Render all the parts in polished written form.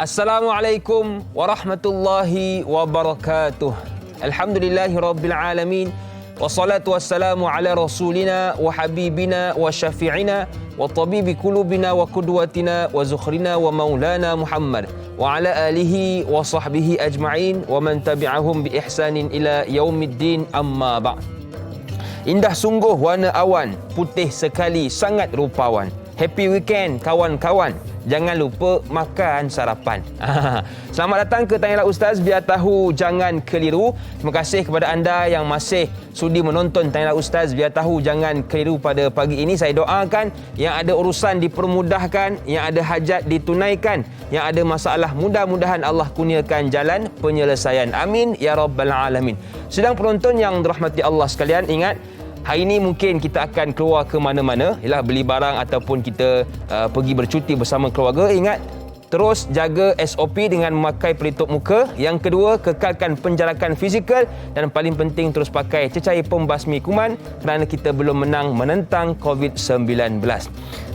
Assalamualaikum warahmatullahi wabarakatuh. Alhamdulillahi rabbil alamin. Wassalatu wassalamu ala rasulina wa habibina wa syafi'ina wa tabibi kulubina wa kudwatina wa zukhrina wa maulana Muhammad wa ala alihi wa sahbihi ajma'in wa man tabi'ahum bi ihsanin ila yaumiddin, amma ba'd. Indah sungguh warna awan, putih sekali sangat rupawan. Happy weekend kawan-kawan. Jangan lupa makan sarapan. Selamat datang ke Tanyalah Ustaz, biar tahu jangan keliru. Terima kasih kepada anda yang masih sudi menonton Tanyalah Ustaz, biar tahu jangan keliru pada pagi ini. Saya doakan yang ada urusan dipermudahkan, yang ada hajat ditunaikan, yang ada masalah mudah-mudahan Allah kurniakan jalan penyelesaian. Amin ya rabbal alamin. Sedang penonton yang dirahmati Allah sekalian, ingat hari ini mungkin kita akan keluar ke mana-mana, ialah beli barang ataupun kita pergi bercuti bersama keluarga. Ingat, terus jaga SOP dengan memakai pelitup muka. Yang kedua, kekalkan penjarakan fizikal. Dan paling penting, terus pakai cecair pembasmi kuman kerana kita belum menang menentang COVID-19.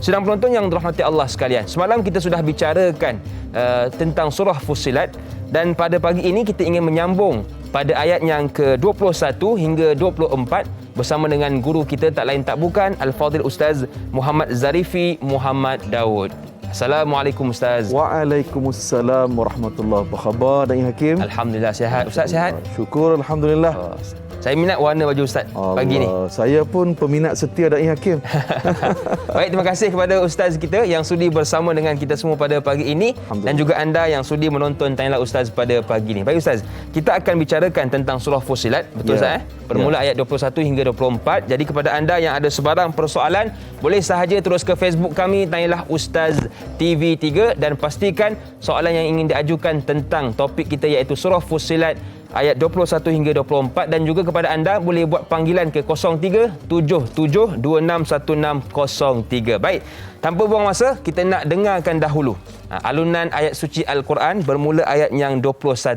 Sedang penonton yang dirahmati Allah sekalian, semalam kita sudah bicarakan tentang surah Fussilat, dan pada pagi ini kita ingin menyambung pada ayat yang ke-21 hingga 24 bersama dengan guru kita tak lain tak bukan Al-Fadhil Ustaz Muhammad Zarifi Muhammad Daud. Assalamualaikum Ustaz. Waalaikumsalam warahmatullahi wabarakatuh. Apa khabar Da'i Hakim? Alhamdulillah sihat. Ustaz sihat? Syukur alhamdulillah. Saya minat warna baju Ustaz pagi ni. Saya pun peminat setia Da'i Hakim. Baik, terima kasih kepada Ustaz kita yang sudi bersama dengan kita semua pada pagi ini, dan juga anda yang sudi menonton Tanyalah Ustaz pada pagi ini. Baik Ustaz, kita akan bicarakan tentang surah Fussilat. Betul Ustaz? Bermula ayat 21 hingga 24. Jadi kepada anda yang ada sebarang persoalan, boleh sahaja terus ke Facebook kami Tanyalah Ustaz TV3, dan pastikan soalan yang ingin diajukan tentang topik kita iaitu surah Fussilat ayat 21 hingga 24, dan juga kepada anda boleh buat panggilan ke 0377261603. Baik, tanpa buang masa, kita nak dengarkan dahulu alunan ayat suci Al-Quran bermula ayat yang 21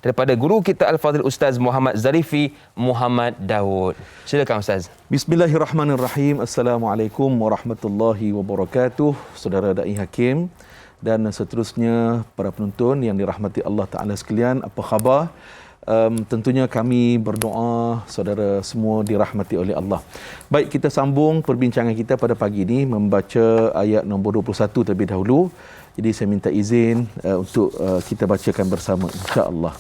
daripada guru kita Al-Fadhil Ustaz Muhammad Zarifi Muhammad Daud. Silakan Ustaz. Bismillahirrahmanirrahim. Assalamualaikum warahmatullahi wabarakatuh. Saudara Da'i Hakim dan seterusnya para penonton yang dirahmati Allah Ta'ala sekalian, apa khabar? Tentunya kami berdoa saudara semua dirahmati oleh Allah. Baik, kita sambung perbincangan kita pada pagi ini membaca ayat nombor 21 terlebih dahulu. Jadi saya minta izin untuk kita bacakan bersama insya-Allah.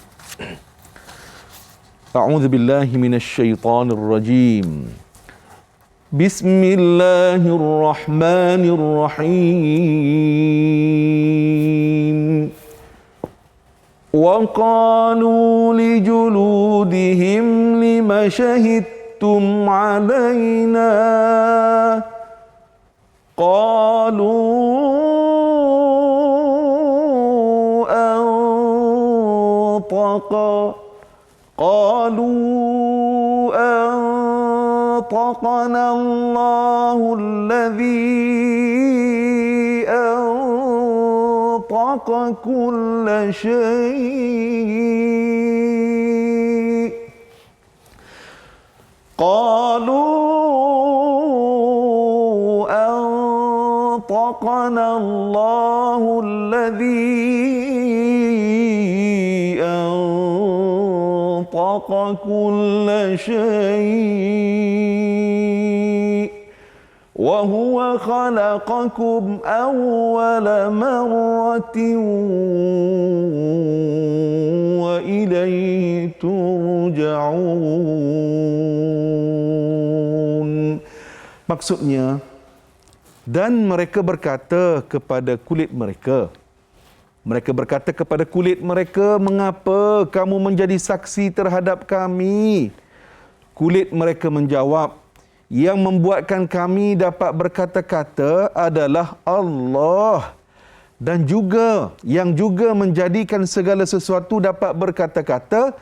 A'udzubillahi minasyaitonirrajim. Bismillahirrahmanirrahim. وَقَالُوا لِجُلُودِهِمْ لِمَ شَهِدتُّمْ عَلَيْنَا أَنطَقَنَا اللَّهُ الَّذِي أنطق كل شيء قالوا أنطقنا الله الذي أنطق كل شيء وهو خلقكم أول مرة وإليه ترجعون. Maksudnya, dan mereka berkata kepada kulit mereka, mengapa kamu menjadi saksi terhadap kami? Kulit mereka menjawab, yang membuatkan kami dapat berkata-kata adalah Allah, dan juga yang juga menjadikan segala sesuatu dapat berkata-kata,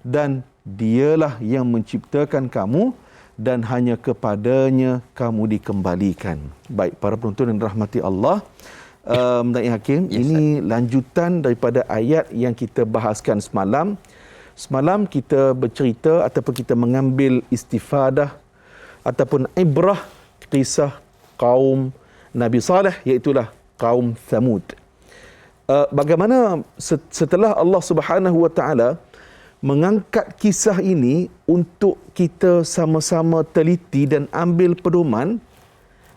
dan dialah yang menciptakan kamu dan hanya kepadanya kamu dikembalikan. Baik, para penonton yang dirahmati Allah, Da'i Hakim, ini lanjutan daripada ayat yang kita bahaskan semalam. Semalam kita bercerita ataupun kita mengambil istifadah ataupun ibrah kisah kaum Nabi Saleh, iaitulah kaum Thamud. bagaimana setelah Allah Subhanahu Wa Taala mengangkat kisah ini untuk kita sama-sama teliti dan ambil pedoman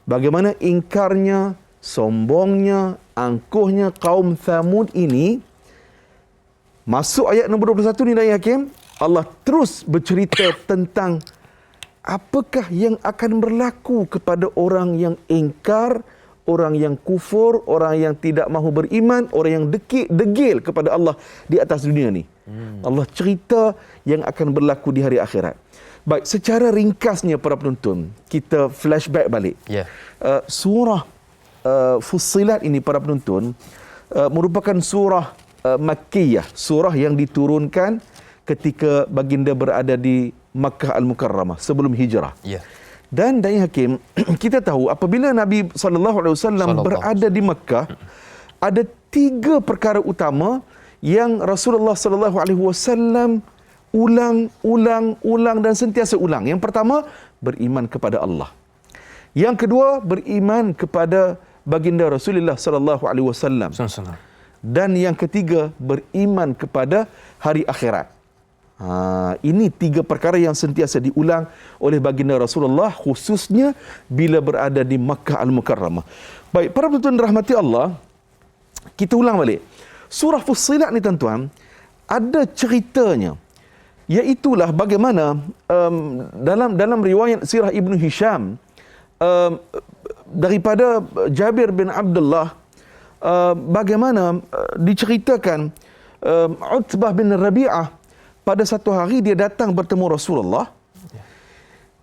bagaimana ingkarnya, sombongnya, angkuhnya kaum Thamud ini. Masuk ayat nombor 21 ni Dai Hakim, Allah terus bercerita tentang apakah yang akan berlaku kepada orang yang ingkar, orang yang kufur, orang yang tidak mahu beriman, orang yang degil kepada Allah di atas dunia ni. Allah cerita yang akan berlaku di hari akhirat. Baik, secara ringkasnya para penonton, kita flashback balik. Surah Fussilat ini para penonton merupakan surah Makkiyah, surah yang diturunkan ketika baginda berada di Makkah Al-Mukarramah sebelum hijrah. Dan Dai Hakim, kita tahu apabila Nabi SAW berada di Makkah, ada 3 perkara utama yang Rasulullah SAW ulang dan sentiasa ulang. Yang pertama, beriman kepada Allah. Yang kedua, beriman kepada baginda Rasulullah SAW. Dan yang ketiga, beriman kepada hari akhirat. Ini 3 perkara yang sentiasa diulang oleh baginda Rasulullah, khususnya bila berada di Makkah Al-Mukarramah. Baik, para penonton rahmati Allah, kita ulang balik. Surah Fussilat ni tuan-tuan, ada ceritanya. Iaitulah bagaimana dalam riwayat sirah Ibnu Hisham, daripada Jabir bin Abdullah, bagaimana diceritakan Utbah bin Rabi'ah pada satu hari dia datang bertemu Rasulullah.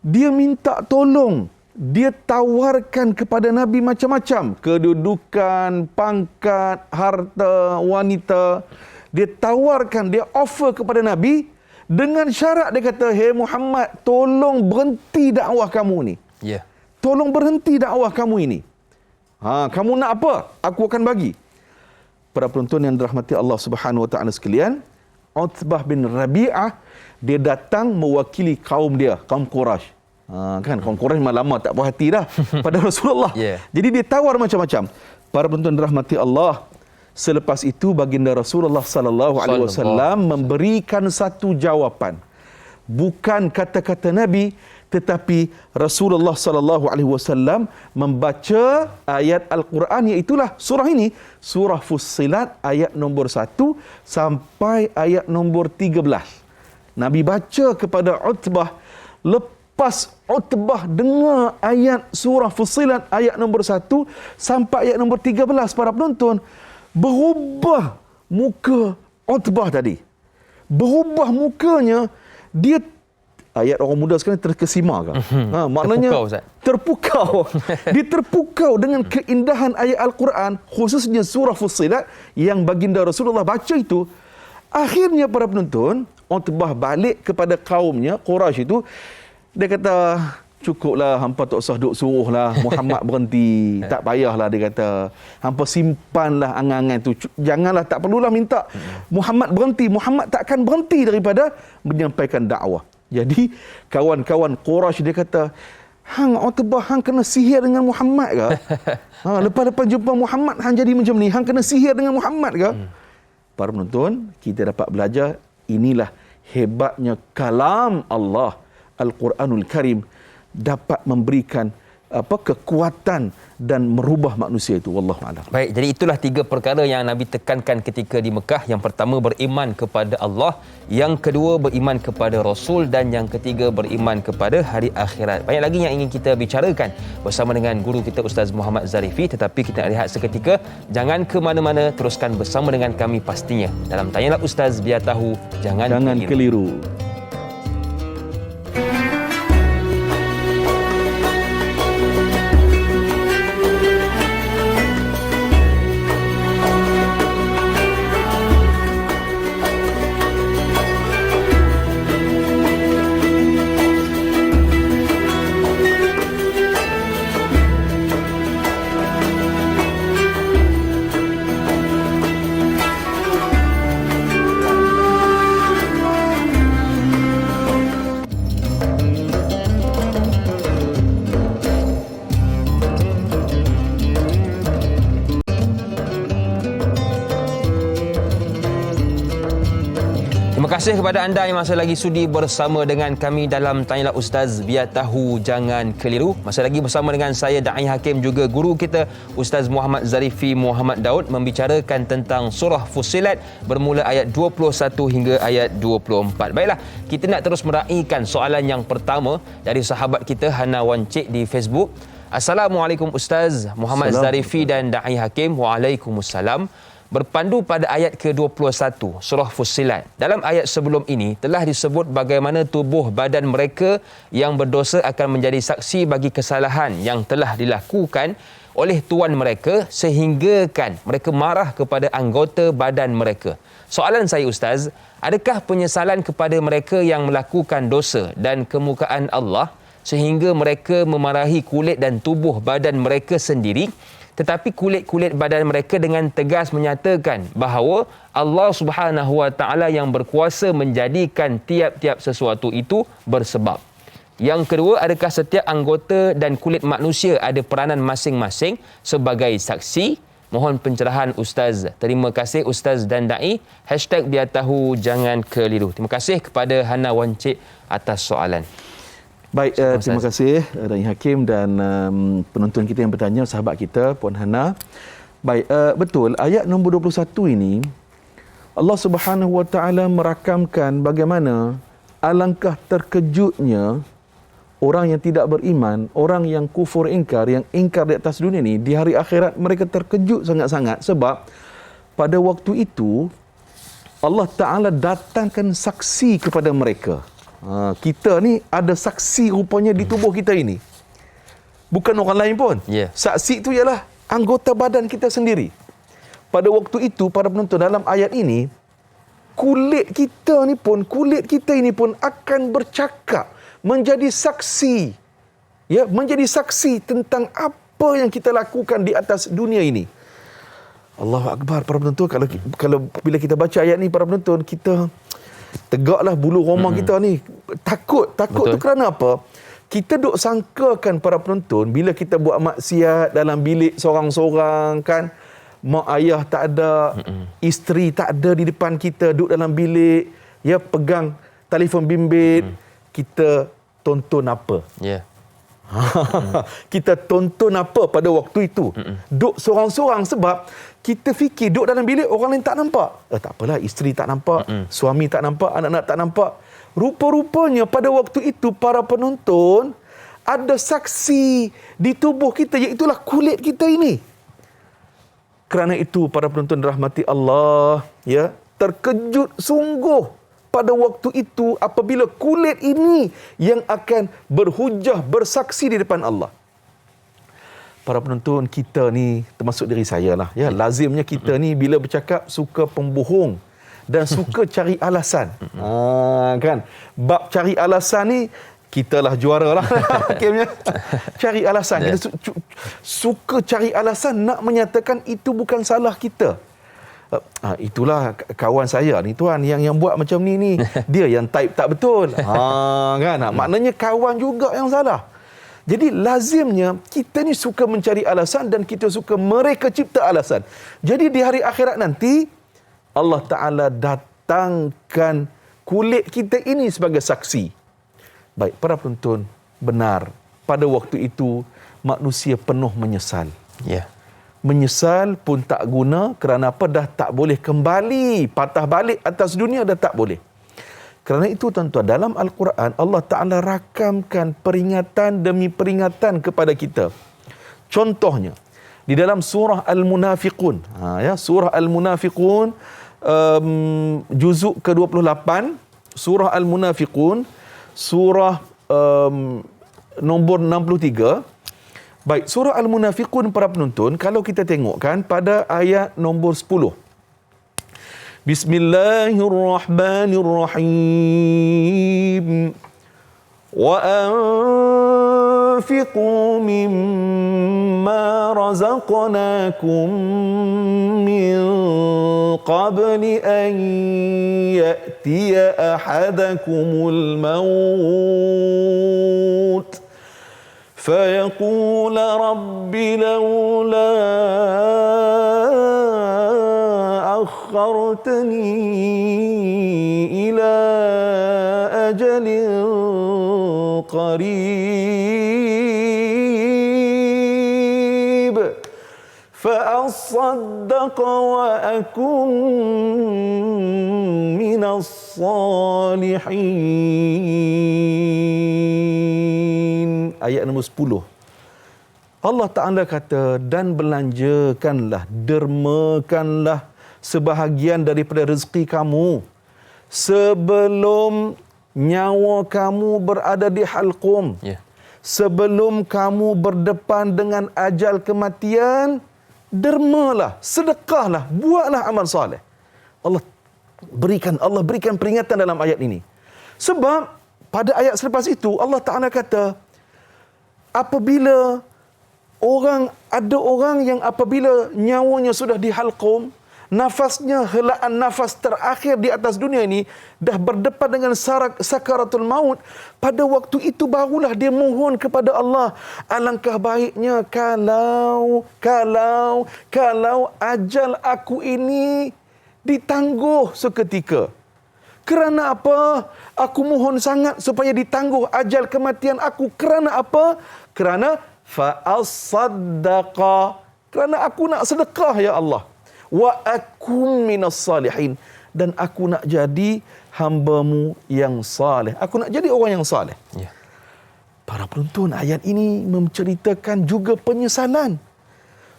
Dia minta tolong. Dia tawarkan kepada Nabi macam-macam. Kedudukan, pangkat, harta, wanita. Dia tawarkan, dia offer kepada Nabi dengan syarat dia kata, "Hey Muhammad, tolong berhenti dakwah kamu ni. Tolong berhenti dakwah kamu ini. Kamu nak apa? Aku akan bagi." Para penonton yang dirahmati Allah Subhanahu Wa Taala sekalian, Utbah bin Rabi'ah dia datang mewakili kaum dia, kaum Quraisy. Kan kaum Quraisy memang lama tak puas hati dah pada Rasulullah. Jadi dia tawar macam-macam. Para penonton dirahmati Allah, selepas itu baginda Rasulullah sallallahu alaihi wasallam memberikan satu jawapan. Bukan kata-kata Nabi, tetapi Rasulullah sallallahu alaihi wasallam membaca ayat Al-Quran, iaitulah surah ini, surah Fussilat ayat nombor 1 sampai ayat nombor 13. Nabi baca kepada Utbah. Lepas Utbah dengar ayat surah Fussilat ayat nombor 1 sampai ayat nombor 13, para penonton, berubah muka Utbah tadi. Berubah mukanya. Dia, ayat orang muda sekarang, terkesima kan? Maknanya terpukau. Dia terpukau dengan keindahan ayat Al-Quran, khususnya surah Fussilat yang baginda Rasulullah baca itu. Akhirnya para penonton, Utbah balik kepada kaumnya Quraisy itu. Dia kata, "Cukuplah, hampa tak usah duk suruhlah Muhammad berhenti. Tak payahlah," dia kata. "Hampa simpanlah angan-angan tu. Janganlah, tak perlulah minta Muhammad berhenti. Muhammad takkan berhenti daripada menyampaikan dakwah." Jadi kawan-kawan Quraisy dia kata, "Hang Utbah, hang kena sihir dengan Muhammad ke? Lepas-lepas jumpa Muhammad hang jadi macam ni. Hang kena sihir dengan Muhammad ke?" Para penonton, kita dapat belajar inilah hebatnya kalam Allah, Al-Quranul Karim, dapat memberikan kekuatan dan merubah manusia itu. Wallahu a'lam. Baik, jadi itulah 3 perkara yang Nabi tekankan ketika di Mekah. Yang pertama, beriman kepada Allah. Yang kedua, beriman kepada Rasul. Dan yang ketiga, beriman kepada hari akhirat. Banyak lagi yang ingin kita bicarakan bersama dengan guru kita Ustaz Muhammad Zarifi. Tetapi kita nak rehat seketika. Jangan ke mana-mana, teruskan bersama dengan kami pastinya dalam Tanyalah Ustaz, biar tahu jangan keliru. Terima kasih kepada anda yang masih lagi sudi bersama dengan kami dalam Tanyalah Ustaz, biar tahu jangan keliru. Masih lagi bersama dengan saya Da'i Hakim, juga guru kita Ustaz Muhammad Zarifi Muhammad Daud, membicarakan tentang surah Fussilat bermula ayat 21 hingga ayat 24. Baiklah, kita nak terus meraihkan soalan yang pertama dari sahabat kita Hana Wancik di Facebook. Assalamualaikum Ustaz Muhammad Zarifi dan Da'i Hakim. Waalaikumsalam. Berpandu pada ayat ke-21 surah Fussilat. Dalam ayat sebelum ini telah disebut bagaimana tubuh badan mereka yang berdosa akan menjadi saksi bagi kesalahan yang telah dilakukan oleh tuan mereka sehinggakan mereka marah kepada anggota badan mereka. Soalan saya Ustaz, adakah penyesalan kepada mereka yang melakukan dosa dan kemukaan Allah sehingga mereka memarahi kulit dan tubuh badan mereka sendiri, tetapi kulit-kulit badan mereka dengan tegas menyatakan bahawa Allah Subhanahu Wa Taala yang berkuasa menjadikan tiap-tiap sesuatu itu bersebab? Yang kedua, adakah setiap anggota dan kulit manusia ada peranan masing-masing sebagai saksi? Mohon pencerahan Ustaz. Terima kasih Ustaz dan Da'i. #biar tahu jangan keliru. Terima kasih kepada Hana Wancik atas soalan. Baik, terima kasih Da'i Hakim dan penonton kita yang bertanya, sahabat kita Puan Hana. Baik, betul, ayat nombor 21 ini Allah Subhanahu Wa Taala merakamkan bagaimana alangkah terkejutnya orang yang tidak beriman, orang yang kufur ingkar, yang ingkar di atas dunia ini, di hari akhirat mereka terkejut sangat-sangat sebab pada waktu itu Allah Ta'ala datangkan saksi kepada mereka. Kita ni ada saksi rupanya di tubuh kita ini. Bukan orang lain pun. Saksi itu ialah anggota badan kita sendiri. Pada waktu itu, para penonton, dalam ayat ini, kulit kita ini pun akan bercakap, menjadi saksi. Ya, menjadi saksi tentang apa yang kita lakukan di atas dunia ini. Allahu Akbar, para penonton. Kalau bila kita baca ayat ni, para penonton, kita tegaklah bulu roma kita ni. Takut tu kerana apa? Kita duk sangkakan, para penonton, bila kita buat maksiat dalam bilik sorang-sorang kan, mak ayah tak ada, isteri tak ada di depan kita, duduk dalam bilik, ya, pegang telefon bimbit, kita tonton apa? Kita tonton apa pada waktu itu? Duk sorang-sorang sebab kita fikir duk dalam bilik orang lain tak nampak. Tak apalah, isteri tak nampak, suami tak nampak, anak-anak tak nampak. Rupa-rupanya pada waktu itu, para penonton, ada saksi di tubuh kita, iaitulah kulit kita ini. Kerana itu, para penonton rahmati Allah, ya, terkejut sungguh pada waktu itu apabila kulit ini yang akan berhujah, bersaksi di depan Allah. Para penonton, kita ni, termasuk diri saya lah, ya, lazimnya kita ni bila bercakap suka pembohong dan suka cari alasan. Kan? Bab cari alasan ni, kita lah juara lah. Cari alasan. Kita suka cari alasan nak menyatakan itu bukan salah kita. Itulah kawan saya ni tuan yang buat macam ni dia yang type tak betul. Kan? Maknanya kawan juga yang salah. Jadi lazimnya kita ni suka mencari alasan dan kita suka mereka cipta alasan. Jadi di hari akhirat nanti Allah Ta'ala datangkan kulit kita ini sebagai saksi. Baik, para penonton, benar. Pada waktu itu manusia penuh menyesal. Menyesal pun tak guna, kerana apa? Dah tak boleh kembali, patah balik atas dunia dah tak boleh. Kerana itu tuan-tuan, dalam Al-Quran Allah Ta'ala rakamkan peringatan demi peringatan kepada kita. Contohnya di dalam surah Al-Munafiqun, surah Al-Munafiqun, juzuk ke-28, surah Al-Munafiqun, surah nombor 63. Baik, surah Al-Munafiqun, para penonton, kalau kita tengokkan pada ayat nombor 10. Bismillahirrahmanirrahim. Wa anfiqu mimma razaqnakum min qabli an ya'tiya ahadakumul maut فيقول رب لولا akhartani ila ajalin qarib فأصدق وأكن من الصالحين. Ayat nombor 10. Allah Ta'ala kata, dan belanjakanlah, dermakanlah sebahagian daripada rezeki kamu sebelum nyawa kamu berada di halqum. Sebelum kamu berdepan dengan ajal kematian, dermalah, sedekahlah, buatlah amal soleh. Allah berikan peringatan dalam ayat ini. Sebab pada ayat selepas itu Allah Ta'ala kata, apabila ada orang yang apabila nyawanya sudah di halqum, nafasnya, helaan nafas terakhir di atas dunia ini dah berdepan dengan sakaratul maut, pada waktu itu barulah dia mohon kepada Allah, alangkah baiknya kalau ajal aku ini ditangguh seketika. Kerana apa? Aku mohon sangat supaya ditangguh ajal kematian aku. Kerana apa? Kerana fa'as-saddaqa, kerana aku nak sedekah ya Allah. Wa akum minas salihin, dan aku nak jadi hamba-Mu yang saleh. Aku nak jadi orang yang saleh. Para penonton, ayat ini menceritakan juga penyesalan.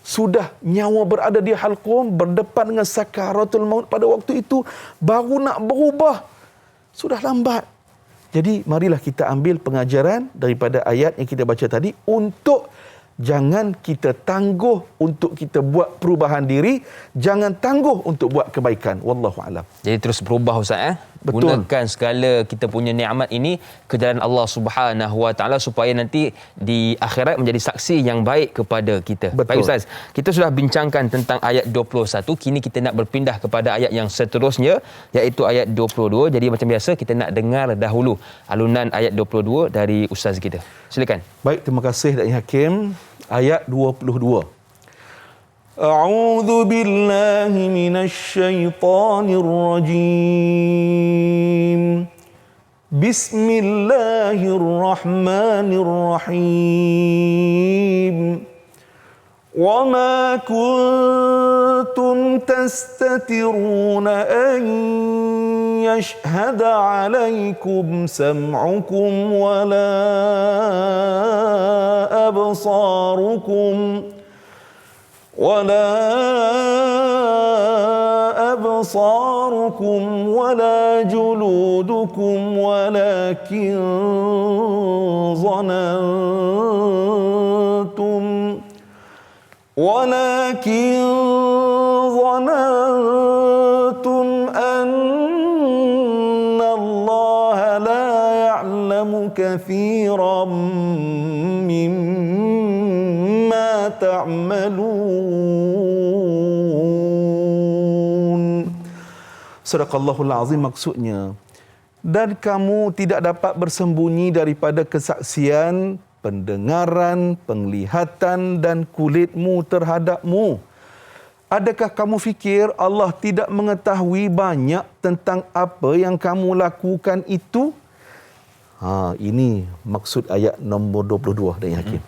Sudah nyawa berada di halqum, berdepan dengan sakaratul maut pada waktu itu, baru nak berubah, sudah lambat. Jadi marilah kita ambil pengajaran daripada ayat yang kita baca tadi, untuk jangan kita tangguh untuk kita buat perubahan diri, jangan tangguh untuk buat kebaikan. Wallahu a'lam. Jadi terus berubah Ustaz. Betul. Gunakan segala kita punya nikmat ini ke jalan Allah Subhanahu Wa Taala supaya nanti di akhirat menjadi saksi yang baik kepada kita. Betul. Baik Ustaz, kita sudah bincangkan tentang ayat 21. Kini kita nak berpindah kepada ayat yang seterusnya, iaitu ayat 22. Jadi macam biasa kita nak dengar dahulu alunan ayat 22 dari Ustaz kita. Silakan. Baik, terima kasih Da'i Hakim. Ayat 22. A'udzu billahi minasy syaithanir rajim. Bismillahirrahmanirrahim. Wa ma kuntum tastatiruna an yashhada 'alaykum sam'ukum wala absarukum ولا جلودكم ولكن ظننتم أن الله لا يعلم كثيرا مما تعملون. Sadaqallahul azim, maksudnya, dan kamu tidak dapat bersembunyi daripada kesaksian, pendengaran, penglihatan dan kulitmu terhadapmu. Adakah kamu fikir Allah tidak mengetahui banyak tentang apa yang kamu lakukan itu? Ini maksud ayat nombor 22 Da'i Hakim.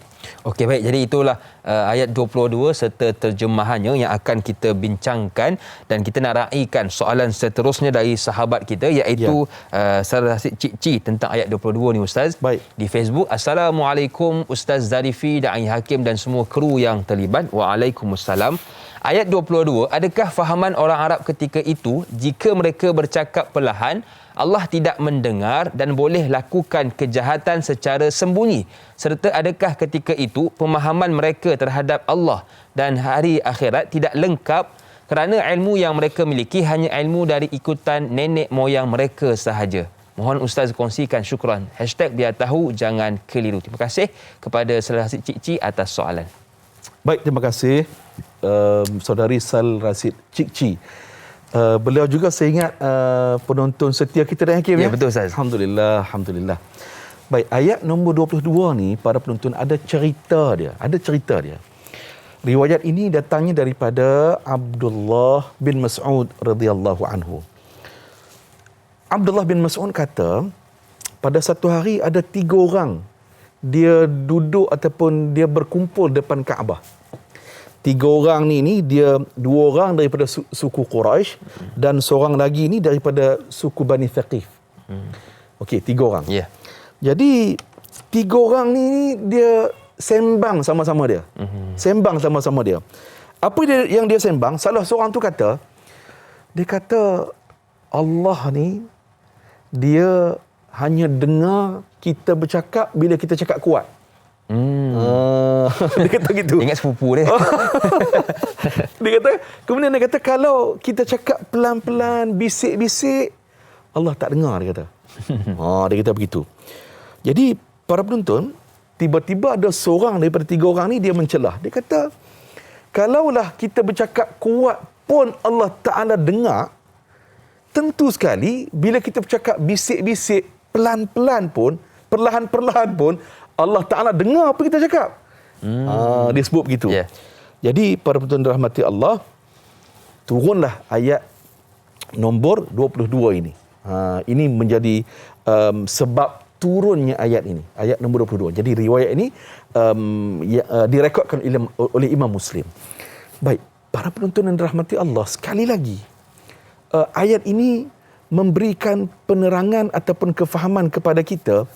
Okey, baik. Jadi itulah ayat 22 serta terjemahannya yang akan kita bincangkan, dan kita nak raikan soalan seterusnya dari sahabat kita, iaitu Saudara Cik Ci tentang ayat 22 ni Ustaz. Baik. Di Facebook, Assalamualaikum Ustaz Zarifi, Da'i Hakim dan semua kru yang terlibat. Waalaikumsalam. Ayat 22, adakah fahaman orang Arab ketika itu jika mereka bercakap perlahan, Allah tidak mendengar dan boleh lakukan kejahatan secara sembunyi? Serta adakah ketika itu pemahaman mereka terhadap Allah dan hari akhirat tidak lengkap kerana ilmu yang mereka miliki hanya ilmu dari ikutan nenek moyang mereka sahaja? Mohon Ustaz kongsikan, syukran. #biar tahu jangan keliru. Terima kasih kepada Saudara Cik Ci atas soalan. Baik, terima kasih Saudari Sal Rasid Cik Ci. Beliau juga saya ingat penonton setia kita Da'i Hakim. Ya, betul Ustaz. Alhamdulillah. Baik, ayat nombor 22 ni para penonton ada cerita dia. Riwayat ini datangnya daripada Abdullah bin Mas'ud radhiyallahu anhu. Abdullah bin Mas'ud kata, pada satu hari ada 3 orang dia duduk ataupun dia berkumpul depan Kaabah. 3 orang ni dia 2 orang daripada suku Quraisy dan seorang lagi ni daripada suku Bani Thaqif. Okey, 3 orang. Ya. Jadi 3 orang ni dia sembang sama-sama dia. Sembang sama-sama dia. Apa yang dia sembang? Salah seorang tu kata, dia kata Allah ni dia hanya dengar kita bercakap bila kita cakap kuat. Dia kata gitu. Ingat sepupu dia. Dia kata, kemudian dia kata kalau kita cakap pelan-pelan, bisik-bisik, Allah tak dengar, dia kata. Dia kata begitu. Jadi para penonton, tiba-tiba ada seorang daripada 3 orang ni dia mencelah. Dia kata, kalaulah kita bercakap kuat pun Allah Ta'ala dengar, tentu sekali bila kita bercakap bisik-bisik, pelan-pelan pun, perlahan-perlahan pun, Allah Ta'ala dengar apa kita cakap. Dia sebut begitu. Yeah. Jadi para penonton dirahmati Allah, turunlah ayat nombor 22 ini. Ini menjadi sebab turunnya ayat ini, ayat nombor 22. Jadi riwayat ini direkodkan oleh Imam Muslim. Baik, para penonton yang dirahmati Allah, sekali lagi ayat ini memberikan penerangan ataupun kefahaman kepada kita.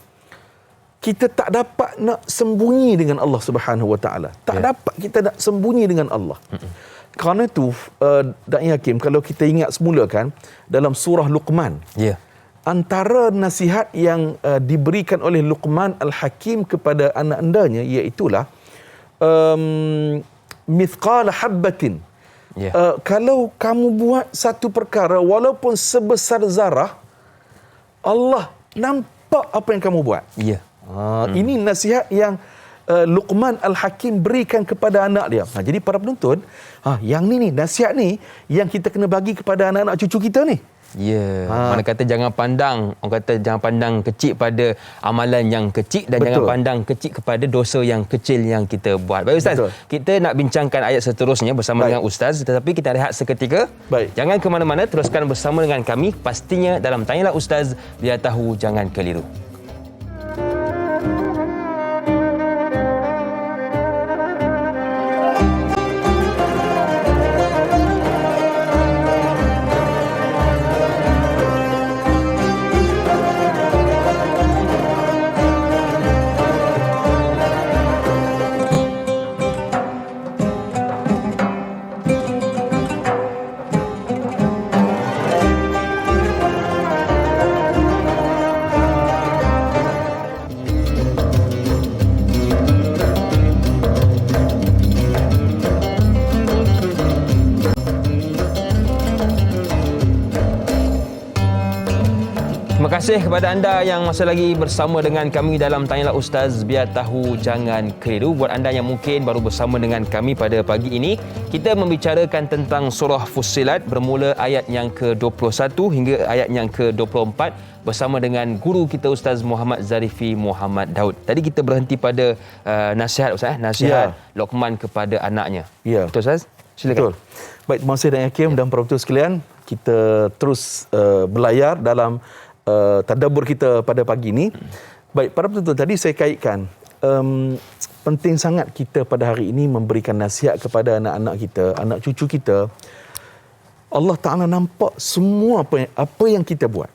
Kita tak dapat nak sembunyi dengan Allah Subhanahu Wa Taala. Tak dapat kita nak sembunyi dengan Allah. Kerana itu, Da'i Hakim, kalau kita ingat semula kan, dalam surah Luqman, antara nasihat yang diberikan oleh Luqman Al-Hakim kepada anak-andanya, iaitulah mithqala habbatin. Kalau kamu buat satu perkara, walaupun sebesar zarah, Allah nampak apa yang kamu buat. Ini nasihat yang Luqman Al-Hakim berikan kepada anak dia. Jadi para penonton, yang ni nasihat ni yang kita kena bagi kepada anak-anak cucu kita ni. Mana kata jangan pandang, orang kata jangan pandang kecil pada amalan yang kecil dan jangan pandang kecil kepada dosa yang kecil yang kita buat. Baik Ustaz, kita nak bincangkan ayat seterusnya bersama dengan Ustaz, tetapi kita rehat seketika. Jangan ke mana-mana, teruskan bersama dengan kami pastinya dalam Tanyalah Ustaz, biar tahu jangan keliru. Terima kasih kepada anda yang masih lagi bersama dengan kami dalam Tanyalah Ustaz, biar tahu jangan keliru. Buat anda yang mungkin baru bersama dengan kami pada pagi ini, kita membicarakan tentang surah Fussilat bermula ayat yang ke-21 hingga ayat yang ke-24 bersama dengan guru kita Ustaz Muhammad Zarifi Muhammad Daud. Tadi kita berhenti pada nasihat Ustaz, nasihat Luqman kepada anaknya. Betul Ustaz? Silakan. Betul. Baik, terima kasih Dan Hakim dan para penonton sekalian. Kita terus berlayar dalam tadabbur kita pada pagi ini. Baik, para penonton, tadi saya kaitkan penting sangat kita pada hari ini memberikan nasihat kepada anak-anak kita, anak cucu kita. Allah Ta'ala nampak semua apa yang kita buat.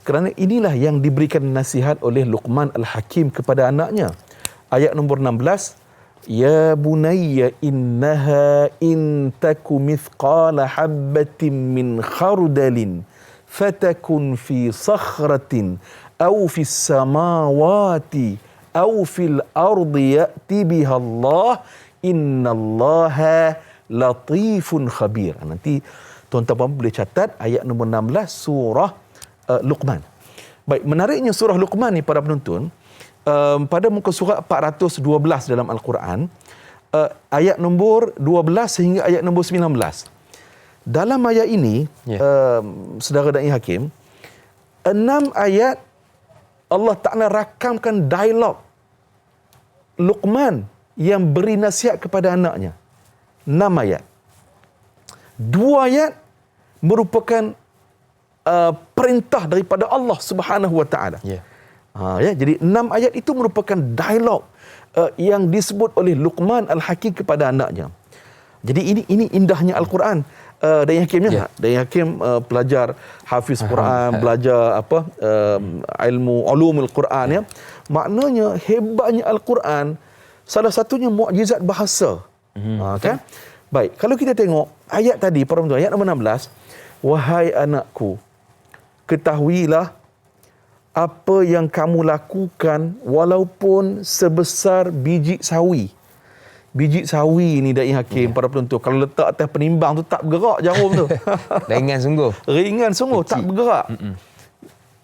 Kerana inilah yang diberikan nasihat oleh Luqman Al-Hakim kepada anaknya. Ayat nombor 16, Ya bunayya innaha in taku mithqala habbatin min khardalin fatakun fi sakhratin aw fi samawati aw fil ardi ya'ti biha Allah innallaha latifun khabir. Nanti tuan-tuan boleh catat ayat nombor 16 surah Luqman. Baik, menariknya surah Luqman ni para penonton, pada muka surat 412 dalam Al-Quran, ayat nombor 12 hingga ayat nombor 19. Dalam ayat ini, saudara Da'i Hakim, 6 ayat Allah Ta'ala rakamkan dialog Luqman yang beri nasihat kepada anaknya. 6 ayat. 2 ayat merupakan perintah daripada Allah Subhanahu Wa Taala. Jadi 6 ayat itu merupakan dialog yang disebut oleh Luqman Al-Hakim kepada anaknya. Jadi ini indahnya Al-Quran. Dai Hakimnya, Dai Hakim pelajar hafiz Quran, belajar ilmu ulumul Quran ya. Maknanya hebatnya Al-Quran, salah satunya mukjizat bahasa. Kan? Baik, kalau kita tengok ayat tadi, para penonton, ayat nombor 16, wahai anakku, ketahuilah apa yang kamu lakukan walaupun sebesar biji sawi. Biji sawi ni Dai Hakim, para penonton, kalau letak atas penimbang tu tak bergerak jarum tu. Ringan sungguh. Ringan sungguh, kecil, tak bergerak.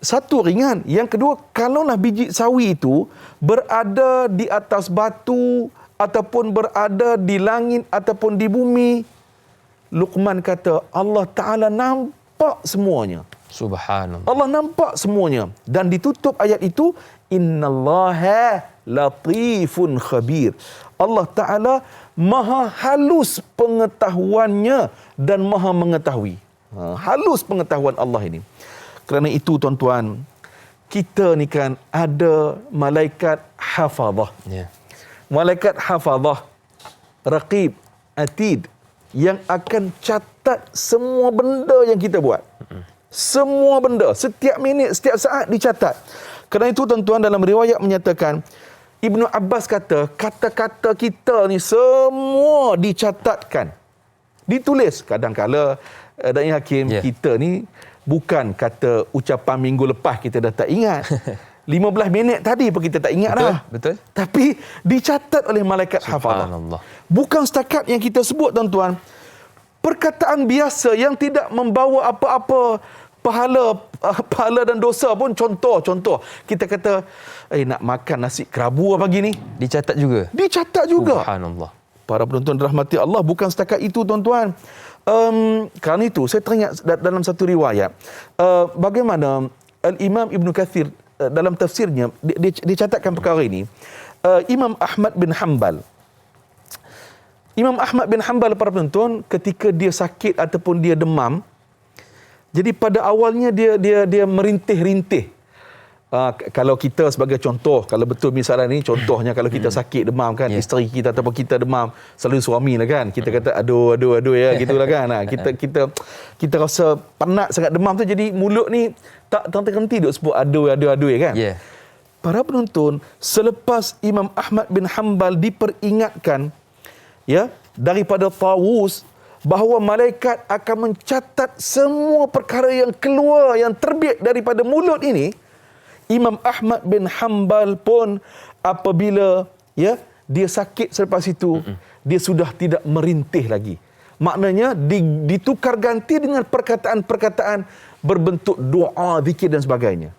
Satu, ringan. Yang kedua, kalaulah biji sawi itu berada di atas batu ataupun berada di langit ataupun di bumi, Luqman kata Allah Ta'ala nampak semuanya. Subhanallah. Allah nampak semuanya. Dan ditutup ayat itu, innallaha latifun khabir. Allah Ta'ala maha halus pengetahuannya dan maha mengetahui. Halus pengetahuan Allah ini. Kerana itu tuan-tuan, kita ni kan ada malaikat hafazah. Malaikat hafazah, raqib, atid, yang akan catat semua benda yang kita buat. Semua benda, setiap minit, setiap saat dicatat. Kerana itu tuan-tuan, dalam riwayat menyatakan, Ibnu Abbas kata, kata-kata kita ni semua dicatatkan. Ditulis. Kadang-kala Dai Hakim, kita ni bukan kata ucapan minggu lepas kita dah tak ingat. 15 minit tadi pun kita tak ingat dah. Betul. Tapi dicatat oleh malaikat hafazah. Bukan setakat yang kita sebut tuan-tuan. Perkataan biasa yang tidak membawa apa-apa pahala dan dosa pun, contoh kita kata nak makan nasi kerabu pagi ni, dicatat juga. Subhanallah. Para penonton dirahmati Allah, bukan setakat itu tuan-tuan. Kerana itu saya teringat dalam satu riwayat bagaimana Al-Imam Ibn Kathir dalam tafsirnya dia catatkan perkara ini. Imam Ahmad bin Hanbal, para penonton, ketika dia sakit ataupun dia demam, jadi pada awalnya dia merintih-rintih. Kalau kita sebagai contoh, kalau betul misalnya ni contohnya, kalau kita sakit demam kan, isteri kita ataupun kita demam, selalu suami lah kan, kita kata aduh ya, gitulah kan. Kita rasa penat sangat demam tu, jadi mulut ni tak terhenti duk sebut aduh kan. Para penonton, selepas Imam Ahmad bin Hanbal diperingatkan daripada Tawus bahawa malaikat akan mencatat semua perkara yang keluar, yang terbit daripada mulut ini, Imam Ahmad bin Hanbal pun apabila dia sakit selepas itu, dia sudah tidak merintih lagi. Maknanya ditukar ganti dengan perkataan-perkataan berbentuk doa, zikir dan sebagainya.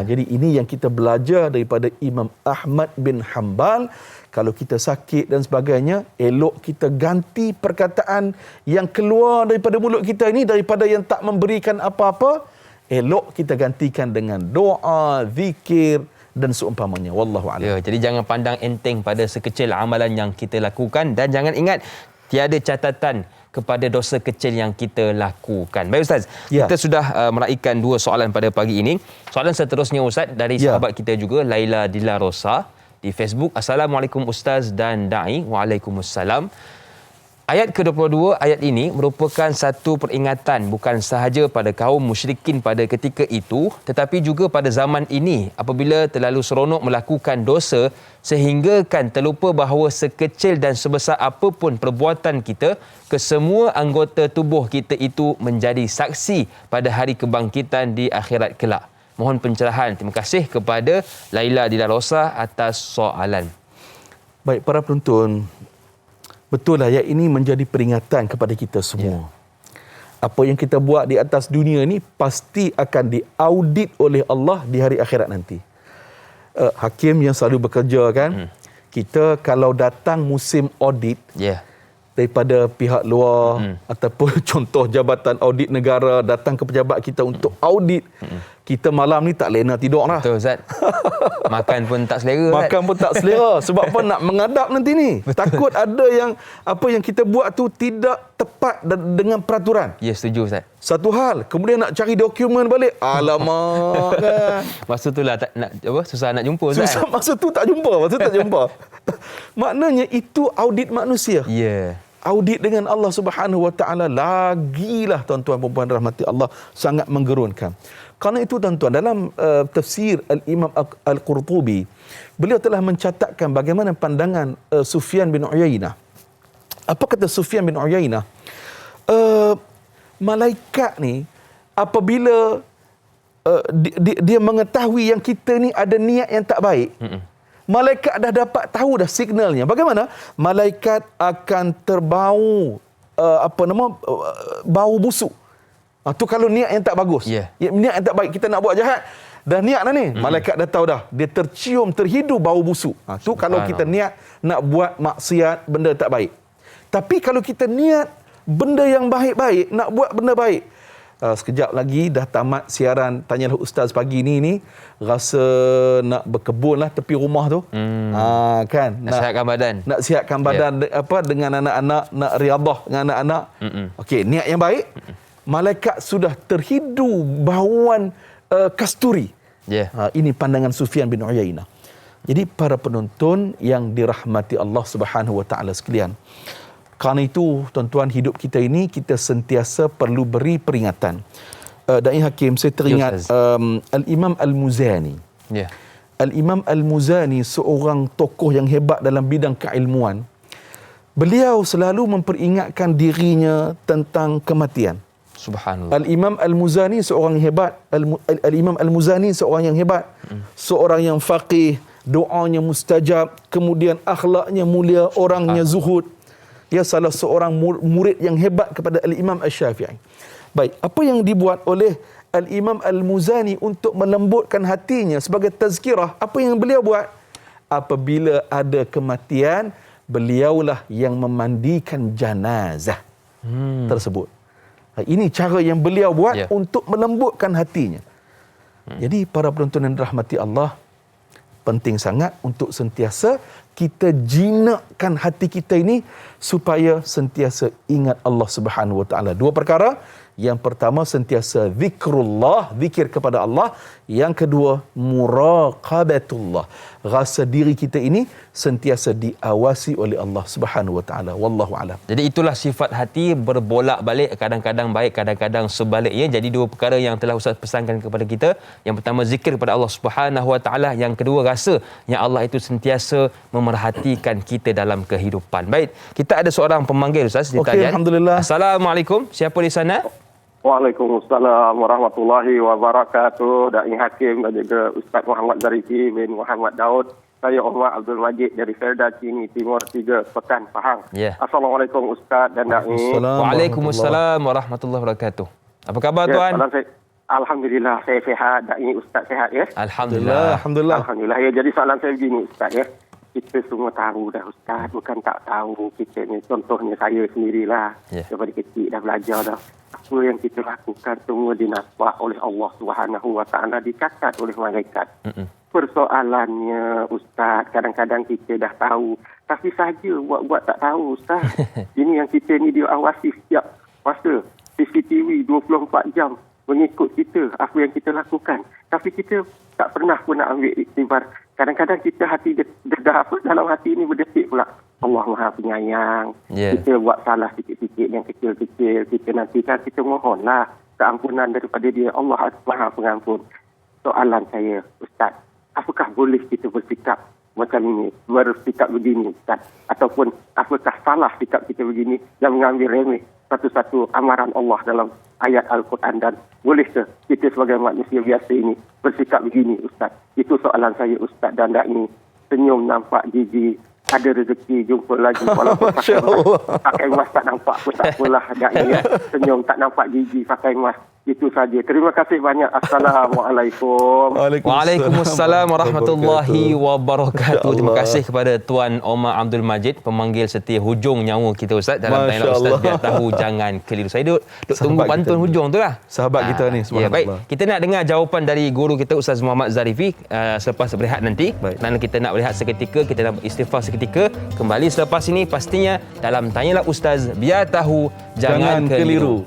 Jadi ini yang kita belajar daripada Imam Ahmad bin Hanbal. Kalau kita sakit dan sebagainya, elok kita ganti perkataan yang keluar daripada mulut kita ini, daripada yang tak memberikan apa-apa, elok kita gantikan dengan doa, zikir dan seumpamanya. Wallahu a'lam. Jadi jangan pandang enteng pada sekecil amalan yang kita lakukan, dan jangan ingat tiada catatan kepada dosa kecil yang kita lakukan. Baik Ustaz, kita sudah meraihkan 2 soalan pada pagi ini. Soalan seterusnya Ustaz dari sahabat kita juga, Laila Dila Rosa di Facebook. Assalamualaikum Ustaz dan Da'i. Waalaikumsalam. Ayat ke-22 ayat ini merupakan satu peringatan bukan sahaja pada kaum musyrikin pada ketika itu, tetapi juga pada zaman ini apabila terlalu seronok melakukan dosa sehingga kan terlupa bahawa sekecil dan sebesar apapun perbuatan kita, kesemua anggota tubuh kita itu menjadi saksi pada hari kebangkitan di akhirat kelak. Mohon pencerahan. Terima kasih kepada Laila Dila Rosa atas soalan. Baik para penonton, betul lah, ayat ini menjadi peringatan kepada kita semua. Apa yang kita buat di atas dunia ni pasti akan diaudit oleh Allah di hari akhirat nanti. Hakim yang selalu bekerja kan, kita kalau datang musim audit daripada pihak luar ataupun contoh Jabatan Audit Negara datang ke pejabat kita untuk audit, kita malam ni tak lena tidur lah. Betul Ustaz. Makan pun tak selera. Makan pun tak selera. Sebab apa, nak mengadap nanti ni. Takut ada yang apa yang kita buat tu tidak tepat dengan peraturan. Ya, setuju Ustaz. Satu hal, kemudian nak cari dokumen balik. Alamak kan. Masa tu lah susah nak jumpa Ustaz. Susah, masa tu tak jumpa. Maknanya itu audit manusia. Ya. Audit dengan Allah Subhanahu Wa Taala lagilah tuan-tuan dan puan rahmati Allah, sangat menggerunkan. Karena itu tuan-tuan, dalam tafsir Al-Imam Al-Qurtubi, beliau telah mencatatkan bagaimana pandangan Sufyan bin Uyainah. Apa kata Sufyan bin Uyainah? Malaikat ni apabila dia mengetahui yang kita ni ada niat yang tak baik, malaikat dah dapat tahu dah signalnya. Bagaimana? Malaikat akan terbau bau busuk. Tu kalau niat yang tak bagus. Yeah. Niat yang tak baik, kita nak buat jahat, dah niat dah ni. Malaikat dah tahu dah. Dia terhidu bau busuk. Tu kalau kita niat nak buat maksiat, benda tak baik. Tapi kalau kita niat benda yang baik-baik, nak buat benda baik, sekejap lagi dah tamat siaran Tanyalah Ustaz pagi ni rasa nak berkebun lah tepi rumah tu. Kan Nak sihatkan badan. Nak sihatkan badan dengan anak-anak, nak riadah dengan anak-anak. Okey, niat yang baik. Malaikat sudah terhidu bauan kasturi. Yeah. Ini pandangan Sufyan bin Uyainah. Jadi para penonton yang dirahmati Allah Subhanahu Wa Taala sekalian, kerana itu tuan-tuan, hidup kita ini kita sentiasa perlu beri peringatan. Da'i Hakim, saya teringat Al-Imam Al-Muzani. Yeah. Al-Imam Al-Muzani seorang tokoh yang hebat dalam bidang keilmuan. Beliau selalu memperingatkan dirinya tentang kematian. Subhanallah. Al-Imam Al-Muzani seorang yang hebat. Al-Imam Al-Muzani seorang yang hebat. Seorang yang faqih, doanya mustajab, kemudian akhlaknya mulia, orangnya zuhud. Dia salah seorang murid yang hebat kepada Al-Imam Asy-Syafi'i. Baik, apa yang dibuat oleh Al-Imam Al-Muzani untuk melembutkan hatinya sebagai tazkirah? Apa yang beliau buat? Apabila ada kematian, beliaulah yang memandikan jenazah tersebut. Ini cara yang beliau buat untuk melembutkan hatinya. Jadi para penonton yang dirahmati Allah, penting sangat untuk sentiasa kita jinakkan hati kita ini supaya sentiasa ingat Allah Subhanahu Wa Taala. Dua perkara. Yang pertama, sentiasa zikrullah, zikir kepada Allah. Yang kedua, muraqabatullah. Rasa diri kita ini sentiasa diawasi oleh Allah Subhanahu Wa Taala. Wallahu a'lam. Jadi itulah sifat hati, berbolak-balik, kadang-kadang baik, kadang-kadang sebaliknya. Jadi dua perkara yang telah Ustaz pesankan kepada kita. Yang pertama, zikir kepada Allah Subhanahu Wa Taala. Yang kedua, rasa yang Allah itu sentiasa memerhatikan kita dalam kehidupan. Baik, kita ada seorang pemanggil Ustaz di talian. Alhamdulillah. Assalamualaikum. Siapa di sana? Waalaikumsalam warahmatullahi wabarakatuh. Da'i Hakim dan juga Ustaz Muhammad Zarifi bin Muhammad Daud. Saya Omar Abdul Majid dari Felda Cini Timur 3, Pekan, Pahang. Yeah. Assalamualaikum Ustaz dan Da'i. Waalaikumsalam warahmatullahi wabarakatuh. Apa khabar tuan? Alhamdulillah, saya sihat. Da'i Ustaz sihat ya? Alhamdulillah. Alhamdulillah. Ya, jadi soalan saya begini Ustaz ya. Kita semua tahu dah Ustaz, bukan tak tahu. Kita ni, contohnya saya sendirilah. Daripada kecil dah belajar dah. Apa yang kita lakukan semua dinampak oleh Allah Subhanahu Wa Taala, dicatat oleh malaikat. Persoalannya Ustaz, kadang-kadang kita dah tahu, tapi saja buat-buat tak tahu Ustaz. Ini yang kita ni diawasi setiap masa. CCTV 24 jam mengikut kita, apa yang kita lakukan. Tapi kita tak pernah pun nak ambil iktibar. Kadang-kadang kita hati dah dalam hati ini berdetik pula. Allah Maha Penyayang. Kita buat salah sikit-sikit yang kecil-kecil. Kita nantikan, kita mohonlah keampunan daripada Dia. Allah Maha Pengampun. Soalan saya, Ustaz, apakah boleh kita bersikap macam ini, bersikap begini Ustaz? Ataupun apakah salah sikap kita begini dan mengambil remeh satu-satu amaran Allah dalam ayat Al-Quran, dan bolehkah kita sebagai manusia biasa ini bersikap begini Ustaz? Itu soalan saya Ustaz. Dan Da'i, senyum nampak jijik, ada rezeki jumpa lagi walaupun pakai emas tak nampak pun tak apalah Da'i ya. Senyum tak nampak jijik, pakai emas Itu saja. Terima kasih banyak. Assalamualaikum. Waalaikumsalam warahmatullahi wabarakatuh. Terima kasih kepada Tuan Omar Abdul Majid, pemanggil setia hujung nyawa kita Ustaz dalam Tanya Ustaz biar tahu jangan keliru. Saya duduk tunggu pantun hujung tu lah. Sahabat kita ni, ya, baik. Kita nak dengar jawapan dari guru kita Ustaz Muhammad Zarifi selepas berehat nanti. Kerana kita nak berehat seketika, kita nak istighfar seketika. Kembali selepas ini pastinya dalam Tanyalah Ustaz, biar tahu jangan keliru.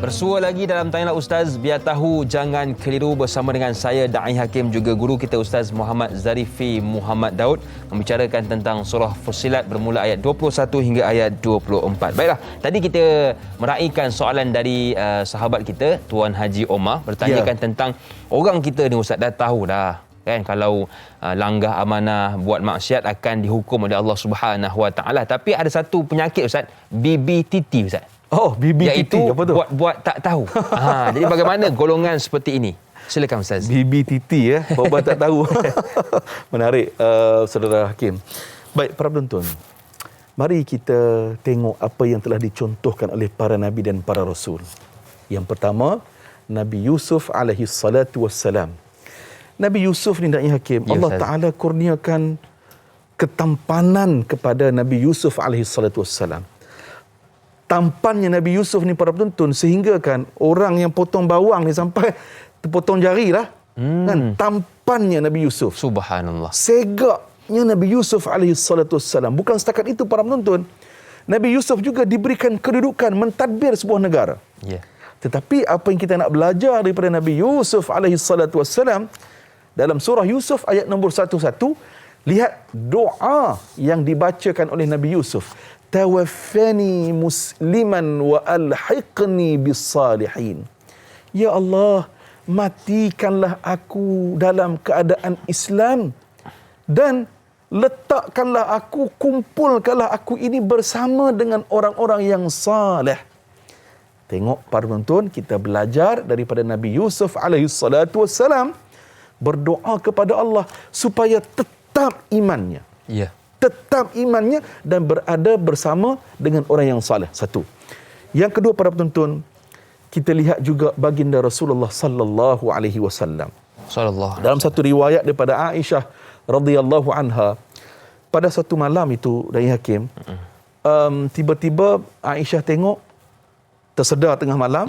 Bersua lagi dalam Tanyalah Ustaz, biar tahu jangan keliru bersama dengan saya Da'i Hakim, juga guru kita Ustaz Muhammad Zarifi Muhammad Daud, membicarakan tentang surah Fussilat bermula ayat 21 hingga ayat 24. Baiklah, tadi kita meraihkan soalan dari sahabat kita Tuan Haji Omar, bertanyakan tentang orang kita ni Ustaz dah tahu dah kan kalau langgar amanah, buat maksiat akan dihukum oleh Allah Subhanahu Wa Taala. Tapi ada satu penyakit Ustaz, BBTT Ustaz. Oh, BBTT iaitu apa tu? Buat tak tahu. Jadi bagaimana golongan seperti ini? Silakan Ustaz. BBTT buat tak tahu. Menarik Saudara Hakim. Baik para penonton, mari kita tengok apa yang telah dicontohkan oleh para nabi dan para rasul. Yang pertama, Nabi Yusuf alaihi salatu wassalam. Nabi Yusuf ni Da'i Hakim, ya, Allah Ta'ala kurniakan ketampanan kepada Nabi Yusuf alaihi salatu wassalam. Tampannya Nabi Yusuf ni para penonton, sehingga kan orang yang potong bawang ni sampai terpotong jari lah. Kan? Tampannya Nabi Yusuf. Subhanallah. Segaknya Nabi Yusuf alaihi salatu wassalam. Bukan setakat itu para penonton, Nabi Yusuf juga diberikan kedudukan mentadbir sebuah negara. Yeah. Tetapi apa yang kita nak belajar daripada Nabi Yusuf alaihi salatu wassalam, dalam surah Yusuf ayat nombor 11, lihat doa yang dibacakan oleh Nabi Yusuf. Tawaffani musliman wa alhiqni bis-salihin. Ya Allah, matikanlah aku dalam keadaan Islam dan letakkanlah aku, kumpulkanlah aku ini bersama dengan orang-orang yang saleh. Tengok para penonton, kita belajar daripada Nabi Yusuf alaihi salatu wassalam berdoa kepada Allah supaya tetap imannya. Ya. Yeah. Tetap imannya dan berada bersama dengan orang yang saleh. Satu. Yang kedua para penonton, kita lihat juga baginda Rasulullah sallallahu alaihi wasallam. Dalam satu riwayat daripada Aisyah radhiyallahu anha, pada satu malam itu Da'i Hakim, tiba-tiba Aisyah tengok, tersedar tengah malam,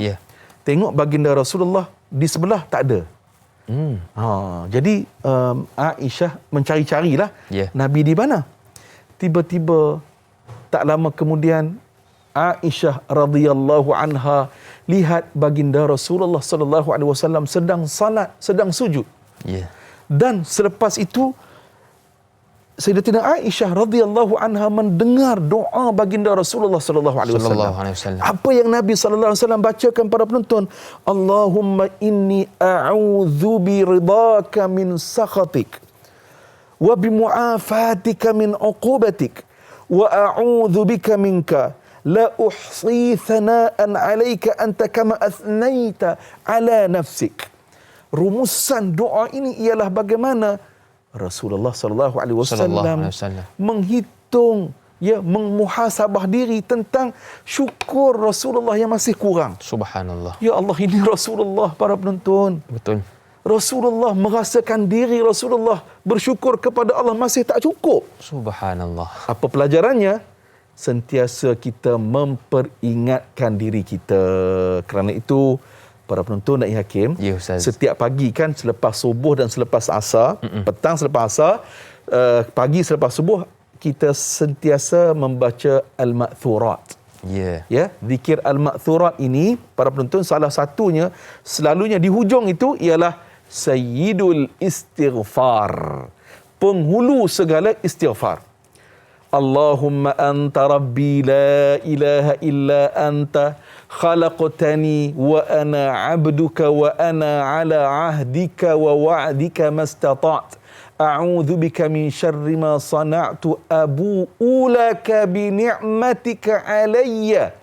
tengok baginda Rasulullah di sebelah tak ada. Jadi Aisyah mencari-carilah Nabi di mana. Tiba-tiba tak lama kemudian Aisyah radhiyallahu anha lihat baginda Rasulullah sallallahu alaihi wasallam sedang salat, sedang sujud. Dan selepas itu Sayyidatina Aisyah radhiyallahu anha mendengar doa baginda Rasulullah sallallahu alaihi wasallam. Apa yang Nabi sallallahu alaihi wasallam bacakan para penonton? Allahumma inni a'udzu bi ridaka min sakhatik wa bi mu'afatika min 'uqubatik wa a'udzu bika minka la uhsi thana'an 'alaika anta kama athnaita 'ala nafsik. Rumusan doa ini ialah bagaimana Rasulullah sallallahu alaihi wasallam menghitung, memuhasabah diri tentang syukur Rasulullah yang masih kurang. Subhanallah. Ya Allah, ini Rasulullah para penonton. Betul. Rasulullah merasakan diri Rasulullah bersyukur kepada Allah masih tak cukup. Subhanallah. Apa pelajarannya? Sentiasa kita memperingatkan diri kita. Kerana itu para penonton Da'i Hakim, setiap pagi kan selepas subuh dan selepas asar, petang selepas asar, pagi selepas subuh, kita sentiasa membaca al-ma'thurat. Ya. Ya, zikir al-ma'thurat ini para penonton salah satunya selalunya di hujung itu ialah sayyidul istighfar. Penghulu segala istighfar. Allahumma anta rabbi la ilaha illa anta khalaqtani wa ana 'abduka wa ana 'ala 'ahdika wa wa'dika mastata'tu a'udzu bika min syarri ma sana'tu abu'u laka bi ni'matika 'alayya.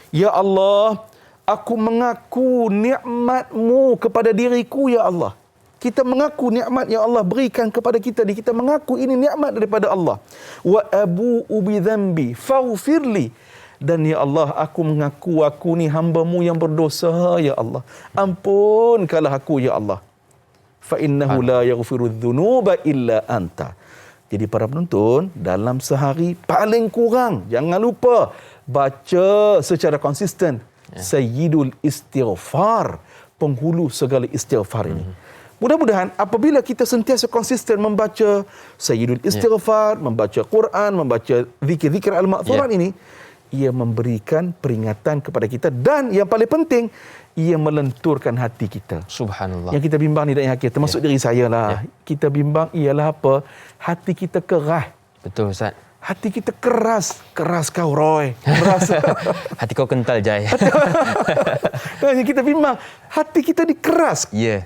Ya Allah, aku mengaku nikmat-Mu kepada diriku ya Allah. Kita mengaku nikmat yang Allah berikan kepada kita. Kita mengaku ini nikmat daripada Allah. Wa abu'u bi dhanbi faghfirli. Dan ya Allah, aku mengaku aku ni hamba-Mu yang berdosa ya Allah. Ampunkanlah aku ya Allah. Fa innahu la yaghfiru dzunuba illa anta. Jadi para penonton, dalam sehari paling kurang jangan lupa baca secara konsisten Sayyidul Istighfar, penghulu segala istighfar ini. Mudah-mudahan apabila kita sentiasa konsisten membaca Sayyidul Istighfar, membaca Quran, membaca zikir-zikir al-ma'thurat ini, ia memberikan peringatan kepada kita dan yang paling penting, ia melenturkan hati kita. Subhanallah. Yang kita bimbang ni dan yang termasuk diri saya lah. Kita bimbang ialah apa? Hati kita keras. Betul Ustaz. Hati kita keras. Keras kau Roy. Keras. Hati kau kental Jai. Yang kita bimbang, hati kita dikeras. Ya.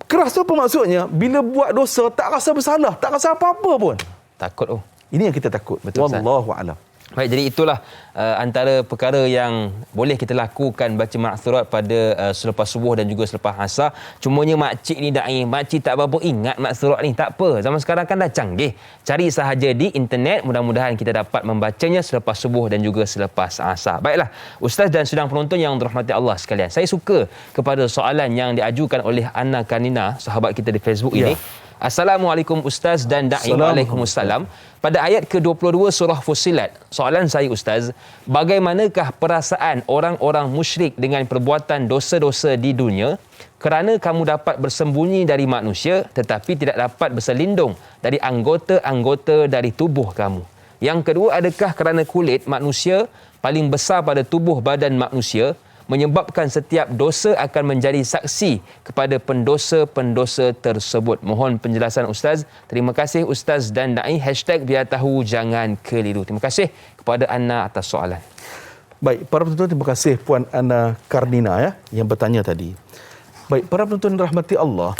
Keras tu apa maksudnya? Bila buat dosa tak rasa bersalah, tak rasa apa-apa pun. Takut. Ini yang kita takut. Betul, Wallahu a'lam. Baik, jadi itulah antara perkara yang boleh kita lakukan baca ma'thurat pada selepas subuh dan juga selepas asar. Cumanya makcik ni da'i, makcik tak berapa ingat ma'thurat ni. Tak apa, zaman sekarang kan dah canggih. Cari sahaja di internet, mudah-mudahan kita dapat membacanya selepas subuh dan juga selepas asar. Baiklah, Ustaz dan sedang penonton yang dirahmati Allah sekalian. Saya suka kepada soalan yang diajukan oleh Anna Karnina, sahabat kita di Facebook ini. Assalamualaikum Ustaz dan da'i. Waalaikumsalam. Pada ayat ke-22 surah Fussilat, soalan saya Ustaz, bagaimanakah perasaan orang-orang musyrik dengan perbuatan dosa-dosa di dunia kerana kamu dapat bersembunyi dari manusia tetapi tidak dapat berselindung dari anggota-anggota dari tubuh kamu? Yang kedua, adakah kerana kulit manusia paling besar pada tubuh badan manusia menyebabkan setiap dosa akan menjadi saksi kepada pendosa-pendosa tersebut? Mohon penjelasan Ustaz. Terima kasih Ustaz dan da'i. #biar tahu jangan keliru. Terima kasih kepada Anna atas soalan. Baik, para penonton, terima kasih Puan Anna Karnina yang bertanya tadi. Baik, para penonton rahmati Allah,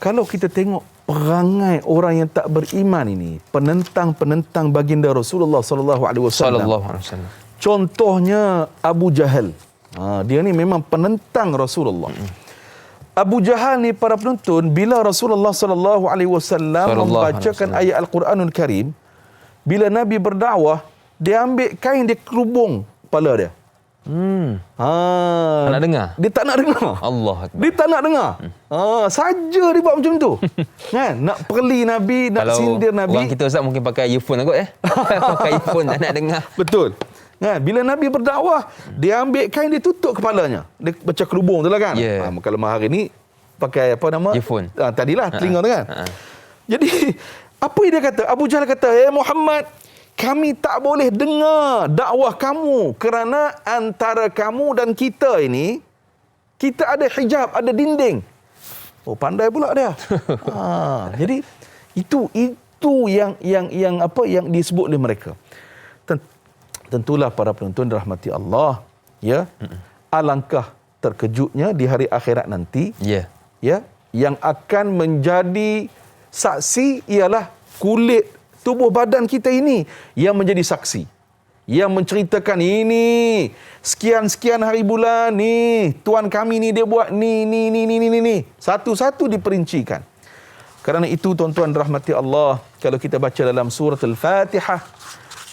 kalau kita tengok perangai orang yang tak beriman ini, penentang-penentang baginda Rasulullah sallallahu alaihi wasallam. Contohnya Abu Jahal. Dia ni memang penentang Rasulullah. Abu Jahal ni para penonton, bila Rasulullah sallallahu alaihi wasallam membacakan ayat Al-Quranul Karim, bila Nabi berdakwah, dia ambil kain, dia kerubung kepala dia. Tak nak dengar? Dia tak nak dengar. Allah Akbar. Dia tak nak dengar. Saja dia buat macam tu. Kan? Nak perli Nabi, nak sindir Nabi. Orang kita Ustaz mungkin pakai earphone kot pakai earphone tak nak dengar. Betul. Bila Nabi berdakwah, dia ambil kain, dia tutup kepalanya. Dia macam kerubung tu lah kan. Kalau hari ni pakai apa nama? Earphone. Tadilah telinga tu kan. Jadi apa yang dia kata? Abu Jahal kata, Muhammad, kami tak boleh dengar dakwah kamu kerana antara kamu dan kita ini, kita ada hijab, ada dinding. Oh, pandai pula dia. Jadi itu yang apa yang disebut oleh mereka. Tentulah para penonton dirahmati Allah, ya. Alangkah terkejutnya di hari akhirat nanti. Ya. Yang akan menjadi saksi ialah kulit tubuh badan kita ini yang menjadi saksi. Yang menceritakan ini sekian-sekian hari bulan ni tuan kami ni dia buat ni. Satu-satu diperincikan. Kerana itu tuan-tuan rahmati Allah, kalau kita baca dalam surah Al-Fatihah,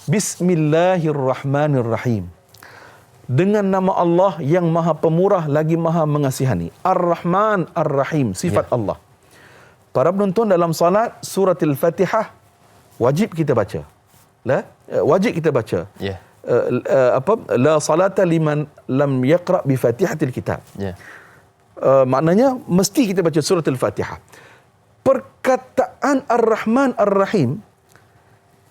Bismillahirrahmanirrahim. Dengan nama Allah yang Maha Pemurah lagi Maha Mengasihani. Ar-Rahman Ar-Rahim, sifat Allah. Para penonton, dalam salat surah Al-Fatihah wajib kita baca. Wajib kita baca. La salata liman lam yaqra bi Fatihatil Kitab. Maknanya mesti kita baca surah Al-Fatihah. Perkataan Ar-Rahman Ar-Rahim,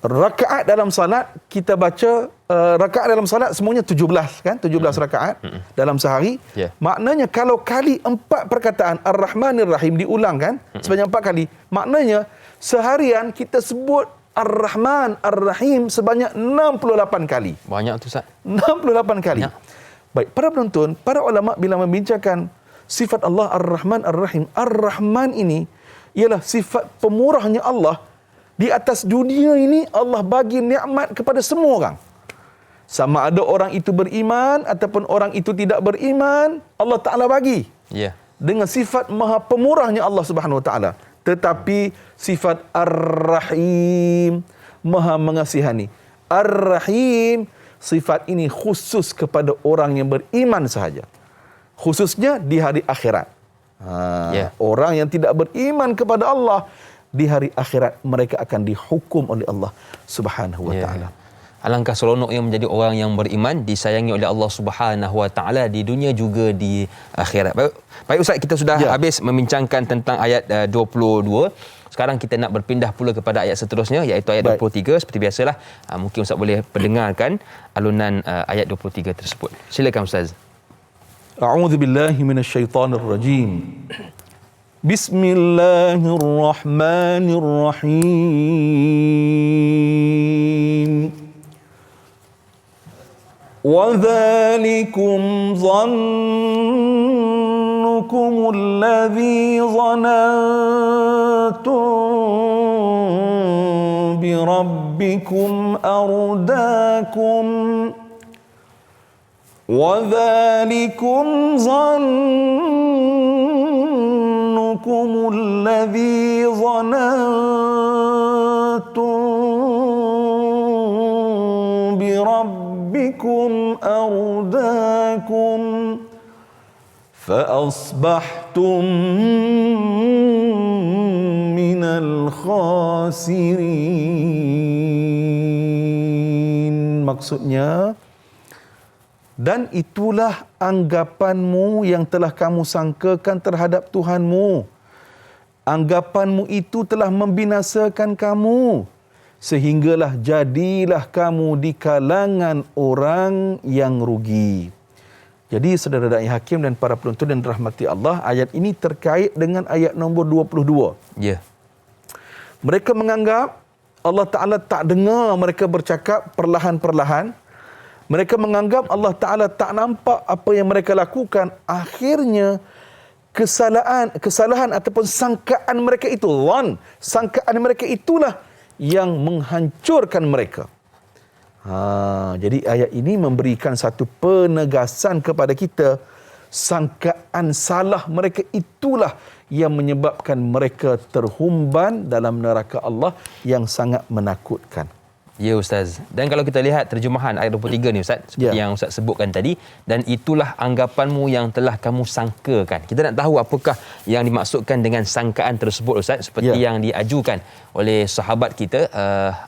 rakaat dalam salat kita baca rakaat dalam salat semuanya 17 kan, 17 rakaat dalam sehari. Ya. Maknanya kalau kali 4 perkataan Ar-Rahmanir Rahim diulang kan sebanyak 4 kali, maknanya seharian kita sebut Ar-Rahman Ar-Rahim sebanyak 68 kali. Banyak tu Ustaz. 68 kali. Banyak. Baik, para penonton, para ulama bila membincangkan sifat Allah Ar-Rahman Ar-Rahim, Ar-Rahman ini ialah sifat pemurahnya Allah. Di atas dunia ini Allah bagi nikmat kepada semua orang. Sama ada orang itu beriman ataupun orang itu tidak beriman, Allah Ta'ala bagi. Ya. Dengan sifat maha pemurahnya Allah Subhanahu Wa Ta'ala. Tetapi sifat Ar-Rahim, maha mengasihani. Ar-Rahim, sifat ini khusus kepada orang yang beriman sahaja. Khususnya di hari akhirat. Orang yang tidak beriman kepada Allah, di hari akhirat mereka akan dihukum oleh Allah Subhanahu Wa Ta'ala. Alangkah seronoknya menjadi orang yang beriman, disayangi oleh Allah Subhanahu Wa Ta'ala di dunia juga di akhirat. Baik Ustaz, kita sudah habis membincangkan tentang ayat 22. Sekarang kita nak berpindah pula kepada ayat seterusnya, iaitu ayat 23. Seperti biasalah, mungkin Ustaz boleh pendengarkan alunan ayat 23 tersebut. Silakan Ustaz. A'udzu billahi minasyaitonir rajim. Bismillahirrahmanirrahim. وَذَلِكُمْ ظَنُّكُمُ الَّذِي ظَنَنْتُمْ بِرَبِّكُمْ أَرْدَاكُمْ وَذَلِكُمْ ظَنُّكُمُ الَّذِي ظَنَنْتُمْ بِرَبِّكُمْ أَرْدَاكُمْ فَأَصْبَحْتُمْ مِنَ الْخَاسِرِينَ. Maksudnya, dan itulah anggapanmu yang telah kamu sangkakan terhadap Tuhanmu. Anggapanmu itu telah membinasakan kamu, sehinggalah jadilah kamu di kalangan orang yang rugi. Jadi saudara Dai Hakim dan para penonton yang dirahmati Allah, ayat ini terkait dengan ayat nombor 22. Ya. Mereka menganggap Allah Ta'ala tak dengar mereka bercakap perlahan-perlahan. Mereka menganggap Allah Ta'ala tak nampak apa yang mereka lakukan. Akhirnya, kesalahan ataupun sangkaan mereka itu, sangkaan mereka itulah yang menghancurkan mereka. Jadi ayat ini memberikan satu penegasan kepada kita, sangkaan salah mereka itulah yang menyebabkan mereka terhumban dalam neraka Allah yang sangat menakutkan. Ya Ustaz. Dan kalau kita lihat terjemahan ayat 23 ni Ustaz, seperti yang Ustaz sebutkan tadi, dan itulah anggapanmu yang telah kamu sangkakan. Kita nak tahu apakah yang dimaksudkan dengan sangkaan tersebut Ustaz, seperti yang diajukan oleh sahabat kita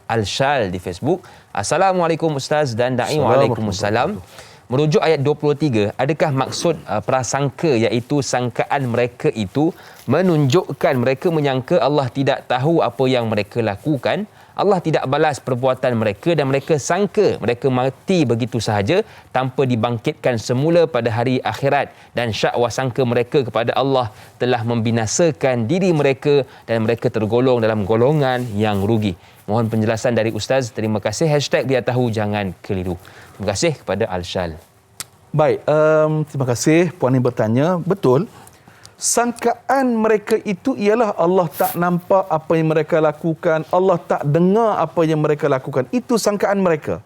Al-Shal di Facebook. Assalamualaikum Ustaz dan Da'i. Waalaikumsalam. Merujuk ayat 23, adakah maksud prasangka iaitu sangkaan mereka itu menunjukkan mereka menyangka Allah tidak tahu apa yang mereka lakukan, Allah tidak balas perbuatan mereka dan mereka sangka mereka mati begitu sahaja tanpa dibangkitkan semula pada hari akhirat, dan syak wasangka mereka kepada Allah telah membinasakan diri mereka dan mereka tergolong dalam golongan yang rugi. Mohon penjelasan dari Ustaz. Terima kasih. #biar tahu jangan keliru. Terima kasih kepada Al-Shal. Baik, terima kasih puan yang bertanya. Betul. Sangkaan mereka itu ialah Allah tak nampak apa yang mereka lakukan, Allah tak dengar apa yang mereka lakukan. Itu sangkaan mereka.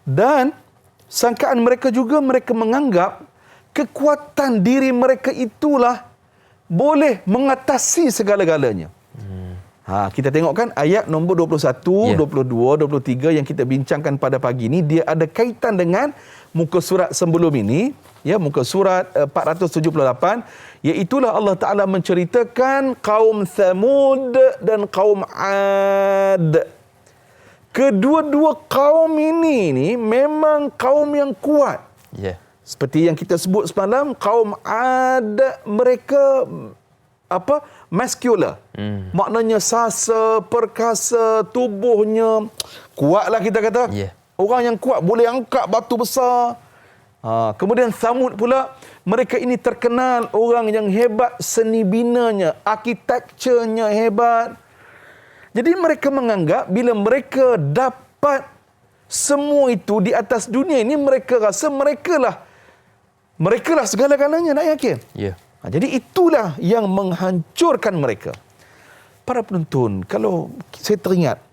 Dan sangkaan mereka juga, mereka menganggap kekuatan diri mereka itulah boleh mengatasi segala-galanya. Kita tengok kan ayat nombor 21, 22, 23 yang kita bincangkan pada pagi ini, dia ada kaitan dengan muka surat sebelum ini, muka surat 478, iaitulah Allah Ta'ala menceritakan kaum Thamud dan kaum Ad. Kedua-dua kaum ini memang kaum yang kuat. Seperti yang kita sebut semalam, kaum Ad, mereka muscular. Maknanya sasa, perkasa, tubuhnya kuatlah kita kata. Orang yang kuat boleh angkat batu besar. Kemudian Thamud pula, mereka ini terkenal orang yang hebat seni binanya, arkitekturnya hebat. Jadi mereka menganggap bila mereka dapat semua itu di atas dunia ini, mereka rasa mereka lah segala-galanya, nak yakin? Ya. Jadi itulah yang menghancurkan mereka. Para penonton, kalau saya teringat,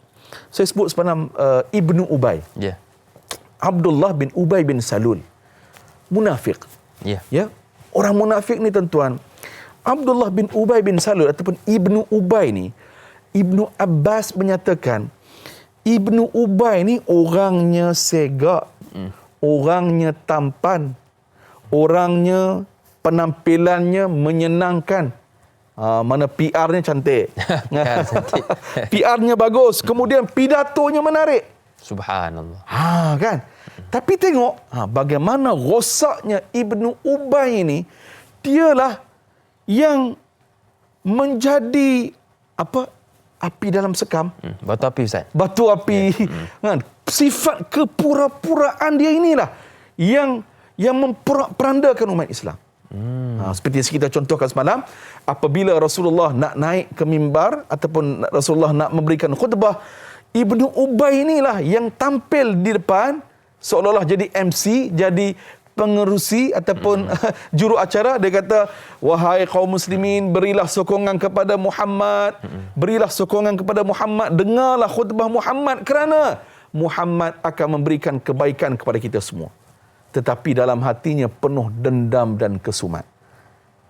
saya sebut semalam Ibnu Ubay. Ya. Abdullah bin Ubay bin Salul. Munafik. Ya. Ya. Orang munafik ni tuan-tuan, Abdullah bin Ubay bin Salul ataupun Ibnu Ubay ni, Ibnu Abbas menyatakan, Ibnu Ubay ni orangnya segak, orangnya tampan, orangnya penampilannya menyenangkan. Mana PR-nya cantik. PR-nya bagus. Kemudian pidatonya menarik. Subhanallah. Kan? Tapi tengok bagaimana rosaknya Ibnu Ubay ini. Dialah yang menjadi api dalam sekam. Batu api, Ustaz. Batu api. Kan? Sifat kepura-puraan dia inilah yang memperandakan umat Islam. Seperti yang kita contohkan semalam, apabila Rasulullah nak naik ke mimbar ataupun Rasulullah nak memberikan khutbah, Ibnu Ubay inilah yang tampil di depan seolah-olah jadi MC, jadi pengerusi ataupun juru acara. Dia kata, wahai kaum muslimin, berilah sokongan kepada Muhammad, berilah sokongan kepada Muhammad, dengarlah khutbah Muhammad kerana Muhammad akan memberikan kebaikan kepada kita semua. Tetapi dalam hatinya penuh dendam dan kesumat.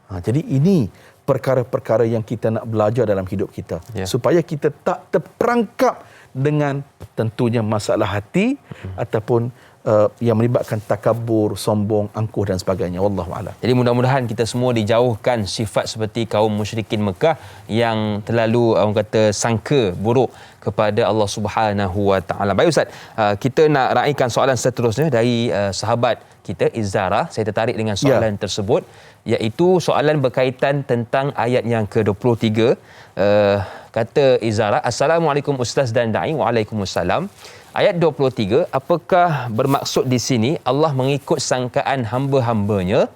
Jadi ini perkara-perkara yang kita nak belajar dalam hidup kita. Supaya kita tak terperangkap dengan tentunya masalah hati ataupun yang melibatkan takabur, sombong, angkuh dan sebagainya. Wallahualam. Jadi mudah-mudahan kita semua dijauhkan sifat seperti kaum musyrikin Mekah yang terlalu orang kata sangka buruk kepada Allah Subhanahu Wa Taala. Baik Ustaz, kita nak raikan soalan seterusnya dari sahabat kita Izara. Saya tertarik dengan soalan tersebut, iaitu soalan berkaitan tentang ayat yang ke-23. Kata Izara, Assalamualaikum Ustaz dan Da'i. Waalaikumsalam. Ayat 23, apakah bermaksud di sini Allah mengikut sangkaan hamba-hambanya?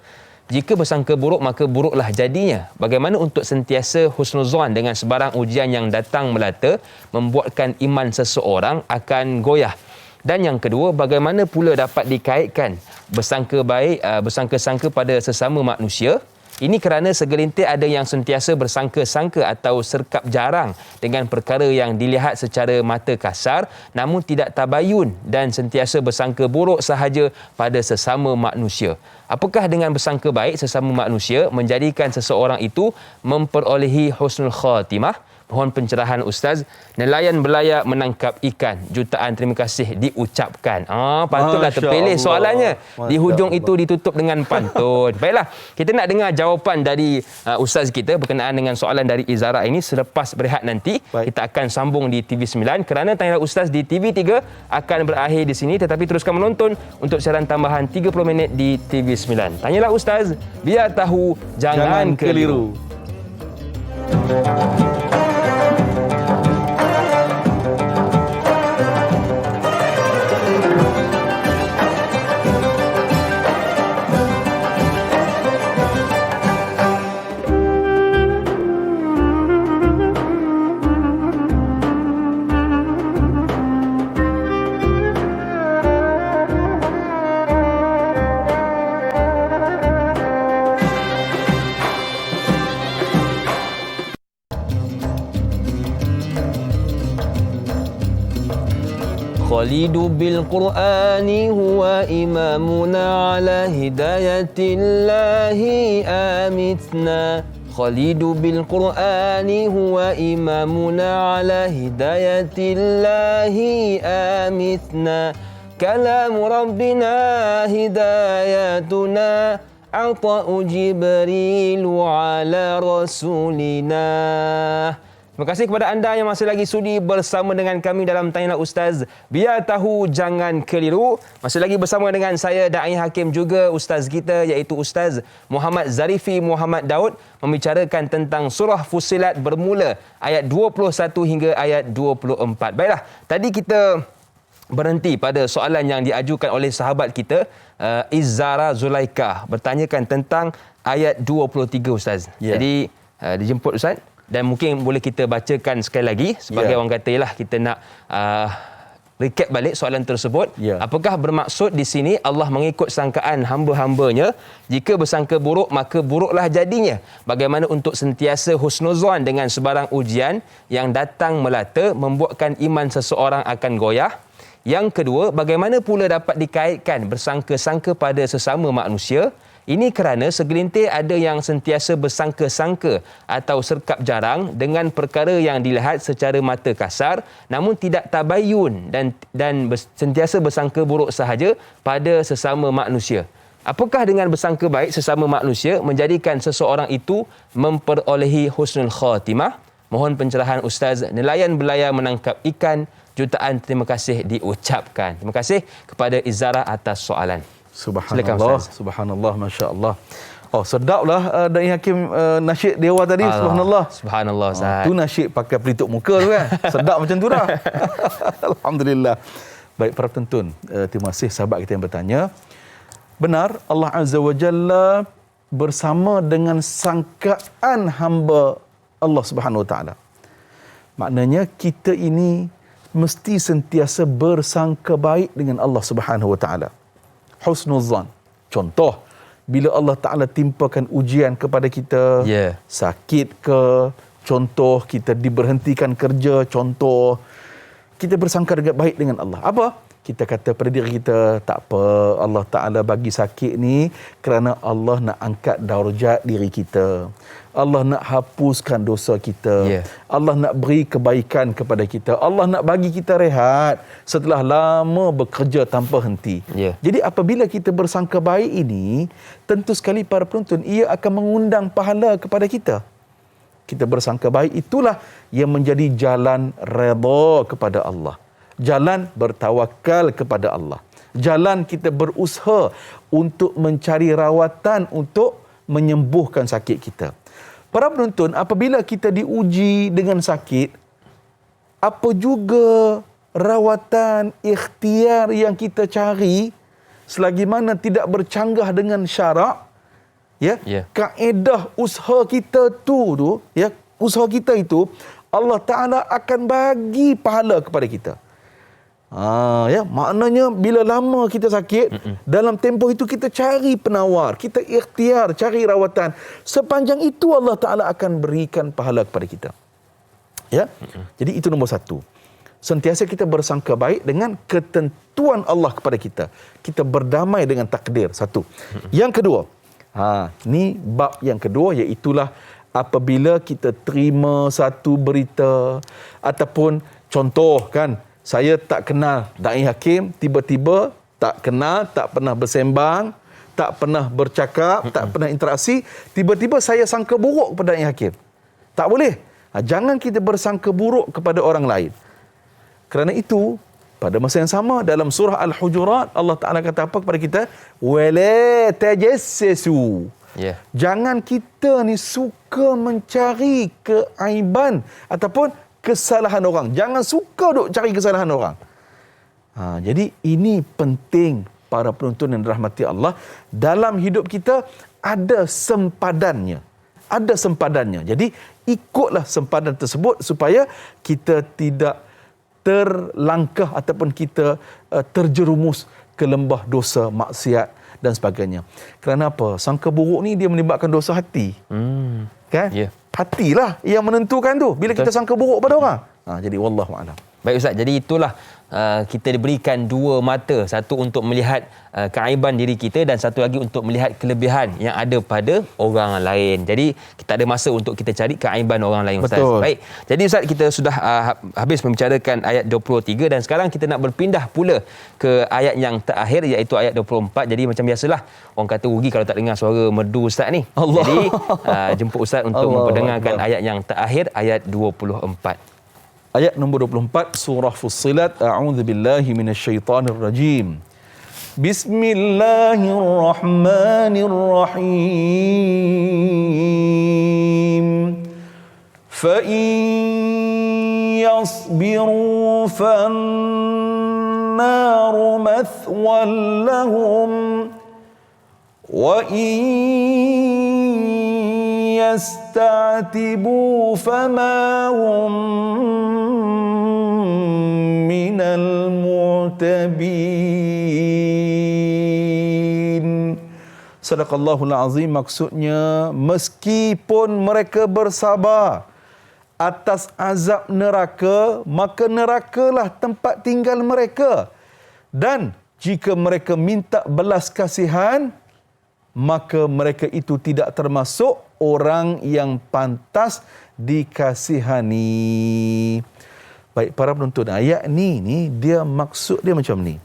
Jika bersangka buruk, maka buruklah jadinya. Bagaimana untuk sentiasa husnuzan dengan sebarang ujian yang datang melata, membuatkan iman seseorang akan goyah? Dan yang kedua, bagaimana pula dapat dikaitkan bersangka baik, bersangka-sangka pada sesama manusia? Ini kerana segelintir ada yang sentiasa bersangka-sangka atau serkap jarang dengan perkara yang dilihat secara mata kasar, namun tidak tabayun, dan sentiasa bersangka buruk sahaja pada sesama manusia. Apakah dengan bersangka baik sesama manusia menjadikan seseorang itu memperolehi husnul khatimah? Mohon pencerahan Ustaz. Nelayan berlayar menangkap ikan. Jutaan terima kasih diucapkan. Patutlah terpilih soalannya. Di hujung itu ditutup dengan pantun. Baiklah, kita nak dengar jawapan dari Ustaz kita berkenaan dengan soalan dari Izara ini selepas berehat nanti. Baik. Kita akan sambung di TV9 kerana Tanya Ustaz di TV3 akan berakhir di sini, tetapi teruskan menonton untuk siaran tambahan 30 minit di TV9. Tanyalah Ustaz, biar tahu jangan keliru. Khalidu bil Qur'ani huwa imamuna ala hidayatillahi amitna. Khalidu bil Qur'ani huwa imamuna ala hidayatillahi amitna. Kalamu rabbina hidayatuna. Ata'u Jibrilu ala rasulina. Terima kasih kepada anda yang masih lagi sudi bersama dengan kami dalam Tanyalah Ustaz. Biar tahu jangan keliru. Masih lagi bersama dengan saya Da'i Hakim, juga Ustaz kita iaitu Ustaz Muhammad Zarifi Muhammad Daud, membicarakan tentang surah Fussilat bermula ayat 21 hingga ayat 24. Baiklah, tadi kita berhenti pada soalan yang diajukan oleh sahabat kita Izzara Zulaikah, bertanyakan tentang ayat 23 Ustaz. Jadi dijemput Ustaz dan mungkin boleh kita bacakan sekali lagi sebagai orang kata ialah kita nak recap balik soalan tersebut. Apakah bermaksud di sini Allah mengikut sangkaan hamba-hambanya? Jika bersangka buruk, maka buruklah jadinya. Bagaimana untuk sentiasa husnuzan dengan sebarang ujian yang datang melata membuatkan iman seseorang akan goyah? Yang kedua, bagaimana pula dapat dikaitkan bersangka-sangka pada sesama manusia? Ini kerana segelintir ada yang sentiasa bersangka-sangka atau serkap jarang dengan perkara yang dilihat secara mata kasar namun tidak tabayun dan sentiasa bersangka buruk sahaja pada sesama manusia. Apakah dengan bersangka baik sesama manusia menjadikan seseorang itu memperolehi husnul khatimah? Mohon pencerahan Ustaz. Nelayan belayar menangkap ikan. Jutaan terima kasih diucapkan. Terima kasih kepada Izzara atas soalan. Subhanallah, subhanallah, masya-Allah. Oh, sedaplah Dai Hakim nasyid dewa tadi. Subhanallah. Subhanallah Ustaz. Tu nasyid pakai pelitup muka tu kan. Sedap macam tu dah. Alhamdulillah. Baik para penonton, terima kasih sahabat kita yang bertanya. Benar, Allah Azza wa Jalla bersama dengan sangkaan hamba Allah Subhanahu wa taala. Maknanya kita ini mesti sentiasa bersangka baik dengan Allah Subhanahu wa taala. Husnuzan. Contoh, bila Allah Ta'ala timpakan ujian kepada kita, sakit ke, contoh kita diberhentikan kerja, contoh kita bersangka baik dengan Allah. Apa? Kita kata pada diri kita, tak apa, Allah Ta'ala bagi sakit ni kerana Allah nak angkat darjat diri kita. Allah nak hapuskan dosa kita. Allah nak beri kebaikan kepada kita. Allah nak bagi kita rehat setelah lama bekerja tanpa henti. Jadi apabila kita bersangka baik ini, tentu sekali para penonton, ia akan mengundang pahala kepada kita. Kita bersangka baik itulah yang menjadi jalan redha kepada Allah. Jalan bertawakal kepada Allah. Jalan kita berusaha untuk mencari rawatan untuk menyembuhkan sakit kita. Para penonton, apabila kita diuji dengan sakit, apa juga rawatan ikhtiar yang kita cari selagi mana tidak bercanggah dengan syarak, kaedah usaha kita usaha kita itu Allah Ta'ala akan bagi pahala kepada kita. Maknanya bila lama kita sakit, dalam tempoh itu kita cari penawar, kita ikhtiar cari rawatan, sepanjang itu Allah Ta'ala akan berikan pahala kepada kita. Jadi itu nombor satu, sentiasa kita bersangka baik dengan ketentuan Allah kepada kita. Kita berdamai dengan takdir. Satu. Yang kedua, ni bab yang kedua, iaitulah apabila kita terima satu berita ataupun contoh kan, saya tak kenal Dai Hakim, tiba-tiba tak kenal, tak pernah bersembang, tak pernah bercakap, tak pernah interaksi, tiba-tiba saya sangka buruk kepada Dai Hakim. Tak boleh. Jangan kita bersangka buruk kepada orang lain. Kerana itu, pada masa yang sama dalam surah Al-Hujurat, Allah Ta'ala kata apa kepada kita? Wala tajassasu. Jangan kita ni suka mencari keaiban ataupun kesalahan orang. Jangan suka duk cari kesalahan orang. Jadi ini penting para penonton yang dirahmati Allah. Dalam hidup kita ada sempadannya. Ada sempadannya. Jadi ikutlah sempadan tersebut supaya kita tidak terlangkah ataupun kita terjerumus ke lembah dosa, maksiat dan sebagainya. Kerana apa? Sangka buruk ni dia melibatkan dosa hati. Kan? Hatilah yang menentukan tu bila kita sangka buruk pada orang. Jadi wallahu a'lam. Baik Ustaz, jadi itulah kita diberikan dua mata, satu untuk melihat keaiban diri kita dan satu lagi untuk melihat kelebihan yang ada pada orang lain. Jadi kita ada masa untuk kita cari keaiban orang lain Ustaz. Betul. Baik. Jadi Ustaz, kita sudah habis membicarakan ayat 23 dan sekarang kita nak berpindah pula ke ayat yang terakhir, iaitu ayat 24. Jadi macam biasalah, orang kata rugi kalau tak dengar suara merdu Ustaz ni. Allah. Jadi jemput Ustaz untuk memperdengarkan ayat yang terakhir, ayat 24. Ayat nombor 24 surah Fussilat. A'udzubillahi minasyaitanirrajim. Bismillahirrahmanirrahim. Fa in yasbiru fan فالنار مثوى لهم وإن يستعتبوا فما هم من المعتبين. Sadaqallahul azim. Maksudnya, meskipun mereka bersabar atas azab neraka, maka nerakalah tempat tinggal mereka. Dan jika mereka minta belas kasihan, maka mereka itu tidak termasuk orang yang pantas dikasihani. Baik, para penonton, ayat ni dia maksud dia macam ni.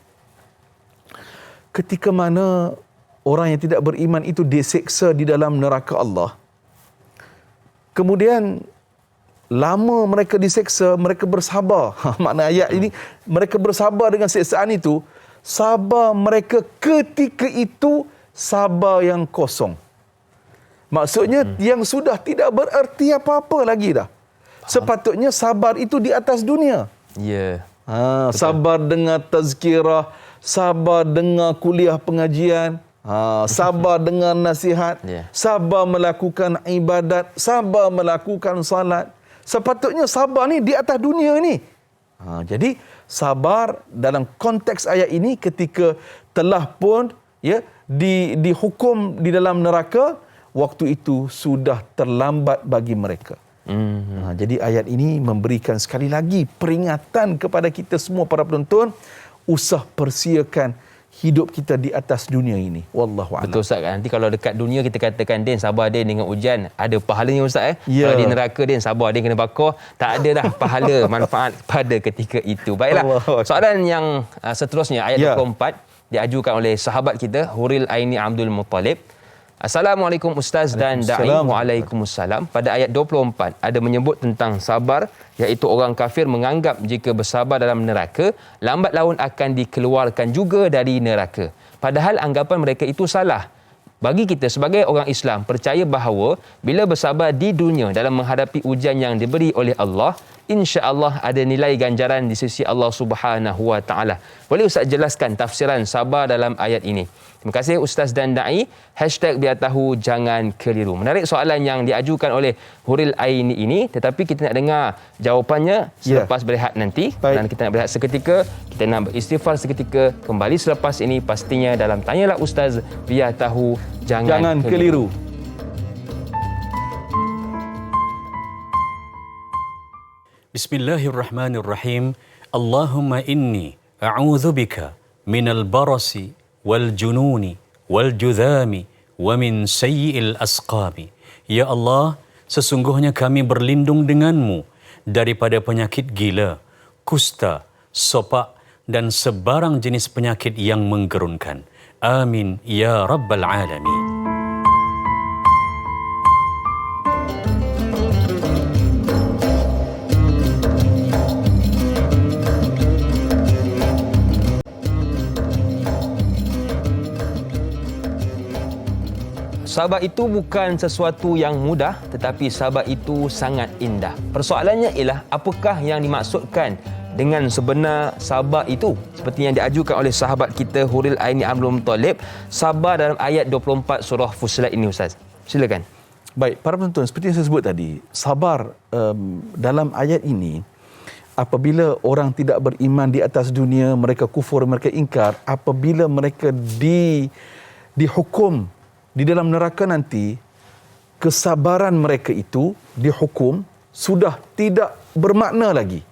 Ketika mana orang yang tidak beriman itu diseksa di dalam neraka Allah, kemudian lama mereka diseksa, mereka bersabar. Makna ayat ini, mereka bersabar dengan seksaan itu. Sabar mereka ketika itu sabar yang kosong. Maksudnya yang sudah tidak bererti apa-apa lagi dah. Sepatutnya sabar itu di atas dunia. Ya. Sabar dengar tazkirah, sabar dengar kuliah pengajian, sabar dengar nasihat, sabar melakukan ibadat, sabar melakukan salat. Sepatutnya sabar ni di atas dunia ni. Jadi sabar dalam konteks ayat ini ketika telah pun dihukum di dalam neraka, waktu itu sudah terlambat bagi mereka. Jadi ayat ini memberikan sekali lagi peringatan kepada kita semua para penonton, usah persiakan hidup kita di atas dunia ini. Wallahu a'lam. Betul Ustaz, nanti kalau dekat dunia kita katakan Din sabar Din dengan hujan, ada pahalanya Ustaz Ya. Kalau di neraka Din sabar Din kena bakar, tak ada dah pahala manfaat pada ketika itu. Baiklah. Soalan yang seterusnya ayat 24 diajukan oleh sahabat kita Huril Aini Abdul Muttalib. Assalamualaikum Ustaz dan Da'i. Waalaikumsalam. Pada ayat 24 ada menyebut tentang sabar, iaitu orang kafir menganggap jika bersabar dalam neraka, lambat laun akan dikeluarkan juga dari neraka. Padahal anggapan mereka itu salah. Bagi kita sebagai orang Islam, percaya bahawa bila bersabar di dunia dalam menghadapi ujian yang diberi oleh Allah, insya-Allah ada nilai ganjaran di sisi Allah Subhanahu Wa Taala. Boleh Ustaz jelaskan tafsiran sabar dalam ayat ini? Terima kasih Ustaz dan Da'i. #biar tahu jangan keliru. Menarik soalan yang diajukan oleh Huril Aini ini, tetapi kita nak dengar jawapannya selepas berehat nanti. Dan kita nak berehat seketika, kita nak beristighfar seketika. Kembali selepas ini pastinya dalam Tanyalah Ustaz, biar tahu jangan keliru. Bismillahirrahmanirrahim. Allahumma inni a'udzubika minal barasi wal jununi wal judhami wa min sayyi'il asqami. Ya Allah, sesungguhnya kami berlindung denganmu daripada penyakit gila, kusta, sopak dan sebarang jenis penyakit yang menggerunkan. Amin ya rabbal alamin. Sabar itu bukan sesuatu yang mudah, tetapi sabar itu sangat indah. Persoalannya ialah apakah yang dimaksudkan dengan sebenar sabar itu? Seperti yang diajukan oleh sahabat kita Huril Aini Abdul Muttalib, sabar dalam ayat 24 surah Fussilat ini Ustaz. Silakan. Baik, para penonton, seperti yang saya sebut tadi, sabar dalam ayat ini, apabila orang tidak beriman di atas dunia, mereka kufur, mereka ingkar, apabila mereka dihukum di dalam neraka nanti, kesabaran mereka itu dihukum sudah tidak bermakna lagi.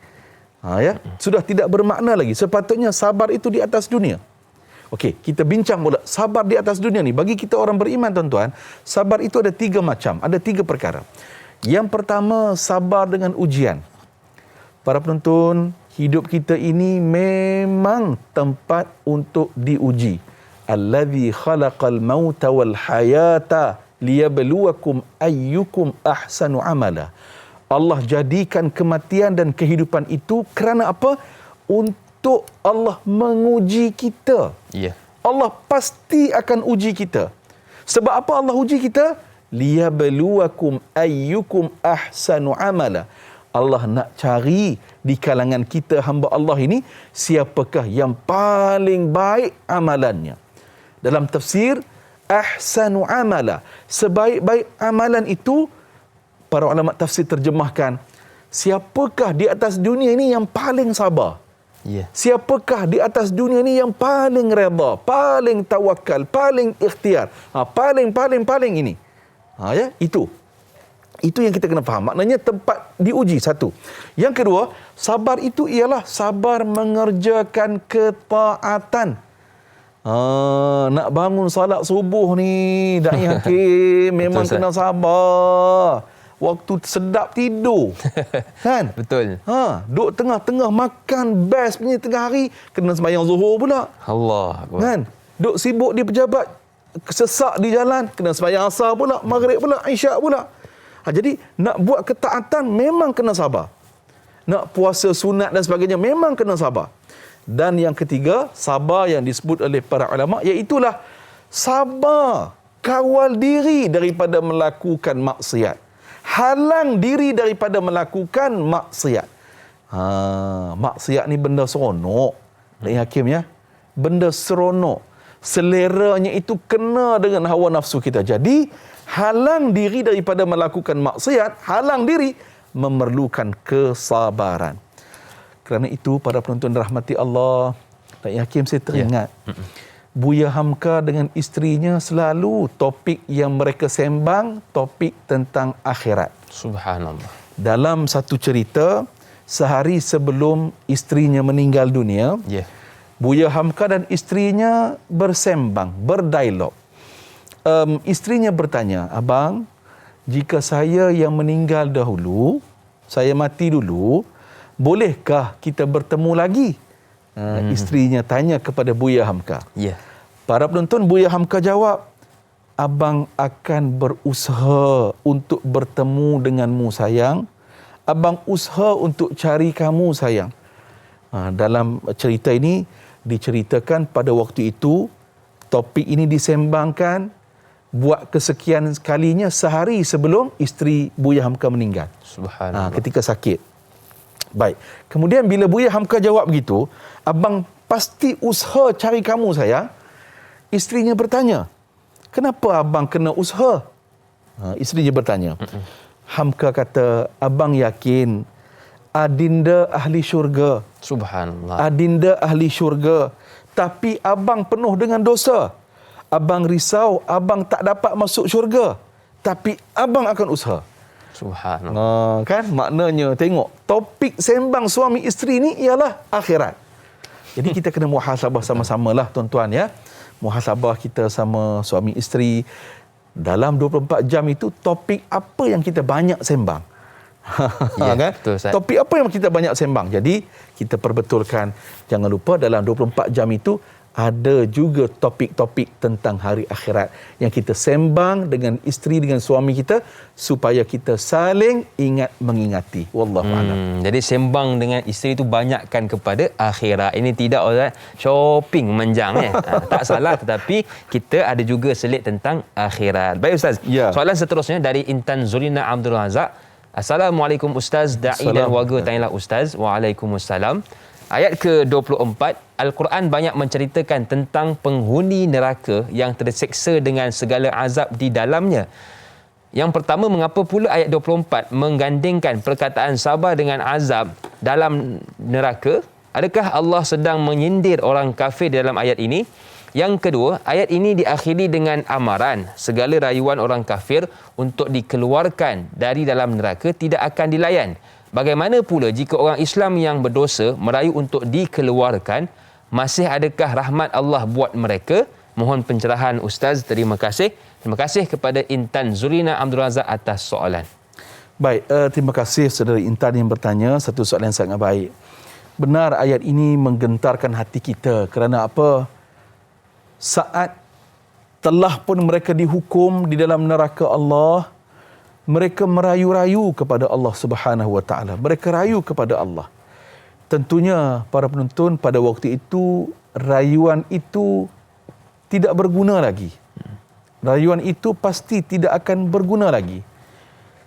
Sudah tidak bermakna lagi. Sepatutnya sabar itu di atas dunia. Okey, kita bincang pula sabar di atas dunia ni. Bagi kita orang beriman tuan-tuan, sabar itu ada 3 macam, ada 3 perkara. Yang pertama, sabar dengan ujian. Para penonton, hidup kita ini memang tempat untuk diuji. Allazi khalaqal mauta wal hayata liyabluwakum ayyukum ahsanu amala. Allah jadikan kematian dan kehidupan itu kerana apa? Untuk Allah menguji kita. Ya. Allah pasti akan uji kita. Sebab apa Allah uji kita? Liyabluwakum ayyukum ahsanu amala. Allah nak cari di kalangan kita hamba Allah ini, siapakah yang paling baik amalannya. Dalam tafsir, ahsanu amala, sebaik-baik amalan itu, para ulama tafsir terjemahkan, siapakah di atas dunia ini yang paling sabar? Ya. Siapakah di atas dunia ini yang paling redha, paling tawakal, paling ikhtiar, paling ini. Ya, itu yang kita kena faham. Maknanya tempat diuji, satu. Yang kedua, sabar itu ialah sabar mengerjakan ketaatan. Nak bangun salat subuh ni, Da'i Hakim, memang Betul, kena sabar. Waktu sedap tidur. Kan? Betul. Duk tengah-tengah makan best punya tengah hari, kena sembahyang zuhur pula. Allah. Kan? Duk sibuk di pejabat, sesak di jalan, kena sembahyang asar pula, maghrib pula, isyak pula. Jadi nak buat ketaatan memang kena sabar. Nak puasa sunat dan sebagainya memang kena sabar. Dan yang ketiga, sabar yang disebut oleh para ulama, iaitulah sabar kawal diri daripada melakukan maksiat. Halang diri daripada melakukan maksiat. Maksiat ni benda seronok. Da'i Hakim, ya. Benda seronok. Seleranya itu kena dengan hawa nafsu kita. Jadi, halang diri daripada melakukan maksiat, halang diri memerlukan kesabaran. Kerana itu, para penonton rahmati Allah, Da'i Hakim, saya teringat. Buya Hamka dengan isterinya selalu topik yang mereka sembang, topik tentang akhirat. Subhanallah. Dalam satu cerita, sehari sebelum isterinya meninggal dunia, Buya Hamka dan isterinya bersembang, berdialog. Isterinya bertanya, abang, jika saya yang meninggal dahulu, saya mati dulu, bolehkah kita bertemu lagi? Isterinya tanya kepada Buya Hamka. Para penonton, Buya Hamka jawab, abang akan berusaha untuk bertemu denganmu sayang. Abang usaha untuk cari kamu sayang. Dalam cerita ini diceritakan pada waktu itu topik ini disembangkan buat kesekian kalinya sehari sebelum isteri Buya Hamka meninggal. Subhanallah. Ketika sakit. Baik. Kemudian bila Buya Hamka jawab begitu, abang pasti usaha cari kamu sayang. Isterinya bertanya, kenapa abang kena usaha? Isterinya bertanya. Hamka kata, abang yakin adinda ahli syurga. Subhanallah. Adinda ahli syurga. Tapi abang penuh dengan dosa. Abang risau, abang tak dapat masuk syurga. Tapi abang akan usaha. Subhanallah. Kan? Maknanya, tengok, topik sembang suami isteri ni ialah akhirat. Jadi kita kena muhasabah sama-sama lah tuan-tuan, ya. Muhasabah kita sama suami isteri. Dalam 24 jam itu, topik apa yang kita banyak sembang? Kan? Betul, Ustaz. Topik apa yang kita banyak sembang? Jadi, kita perbetulkan. Jangan lupa dalam 24 jam itu, ada juga topik-topik tentang hari akhirat yang kita sembang dengan isteri, dengan suami kita, supaya kita saling ingat mengingati. Wallahu a'lam. Jadi sembang dengan isteri itu banyakkan kepada akhirat. Ini tidak Ustaz shopping menjang, tak salah, tetapi kita ada juga selit tentang akhirat. Baik Ustaz. Ya. Soalan seterusnya dari Intan Zurina Abdul Razak. Assalamualaikum Ustaz, da'i dan warga tanyalah Ustaz. Waalaikumsalam. Ayat ke-24, Al-Quran banyak menceritakan tentang penghuni neraka yang terseksa dengan segala azab di dalamnya. Yang pertama, mengapa pula ayat 24 menggandingkan perkataan sabar dengan azab dalam neraka? Adakah Allah sedang menyindir orang kafir dalam ayat ini? Yang kedua, ayat ini diakhiri dengan amaran. Segala rayuan orang kafir untuk dikeluarkan dari dalam neraka tidak akan dilayan. Bagaimana pula jika orang Islam yang berdosa merayu untuk dikeluarkan, masih adakah rahmat Allah buat mereka? Mohon pencerahan Ustaz. Terima kasih. Terima kasih kepada Intan Zurina Abdul Razak atas soalan. Baik, terima kasih saudara Intan yang bertanya. Satu soalan yang sangat baik. Benar, ayat ini menggentarkan hati kita. Kerana apa? Saat telah pun mereka dihukum di dalam neraka Allah, mereka merayu-rayu kepada Allah Subhanahu Wa Taala. Mereka rayu kepada Allah. Tentunya para penonton, pada waktu itu rayuan itu tidak berguna lagi. Rayuan itu pasti tidak akan berguna lagi.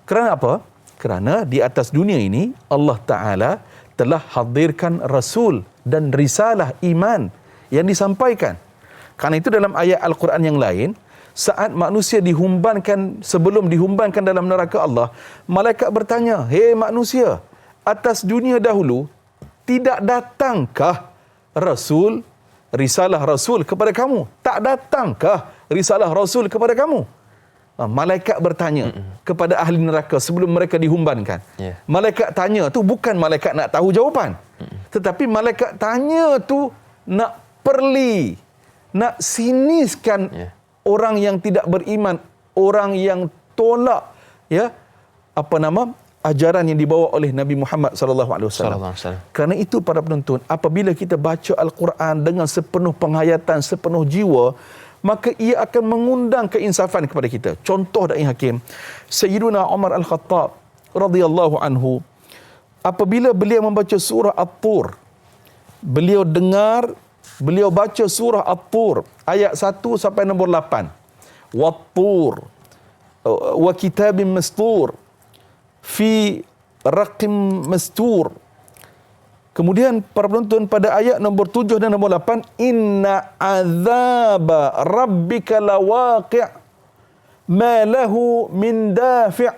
Kerana apa? Kerana di atas dunia ini Allah Ta'ala telah hadirkan Rasul dan risalah iman yang disampaikan. Kerana itu dalam ayat Al-Quran yang lain, saat manusia dihumbankan, sebelum dihumbankan dalam neraka Allah, malaikat bertanya, "Hei manusia, atas dunia dahulu tidak datangkah Rasul, risalah Rasul kepada kamu? Tak datangkah risalah Rasul kepada kamu?" Malaikat bertanya kepada ahli neraka sebelum mereka dihumbankan. Malaikat tanya tu bukan malaikat nak tahu jawapan. Tetapi malaikat tanya tu nak perli, nak siniskan orang yang tidak beriman, orang yang tolak ajaran yang dibawa oleh Nabi Muhammad sallallahu alaihi wasallam. Kerana itu para penonton, apabila kita baca Al-Quran dengan sepenuh penghayatan, sepenuh jiwa, maka ia akan mengundang keinsafan kepada kita. Contoh Da'i Hakim, Sayyiduna Umar Al-Khattab radhiyallahu anhu, apabila beliau membaca surah At-Tur, beliau baca surah At-Tur ayat 1 sampai nombor 8. Wat-Tur wa kitabim mastur fi raqim mastur. Kemudian para penonton, pada ayat nombor 7 dan nombor 8, inna azaba rabbika lawaqi' ma lahu min dafi'.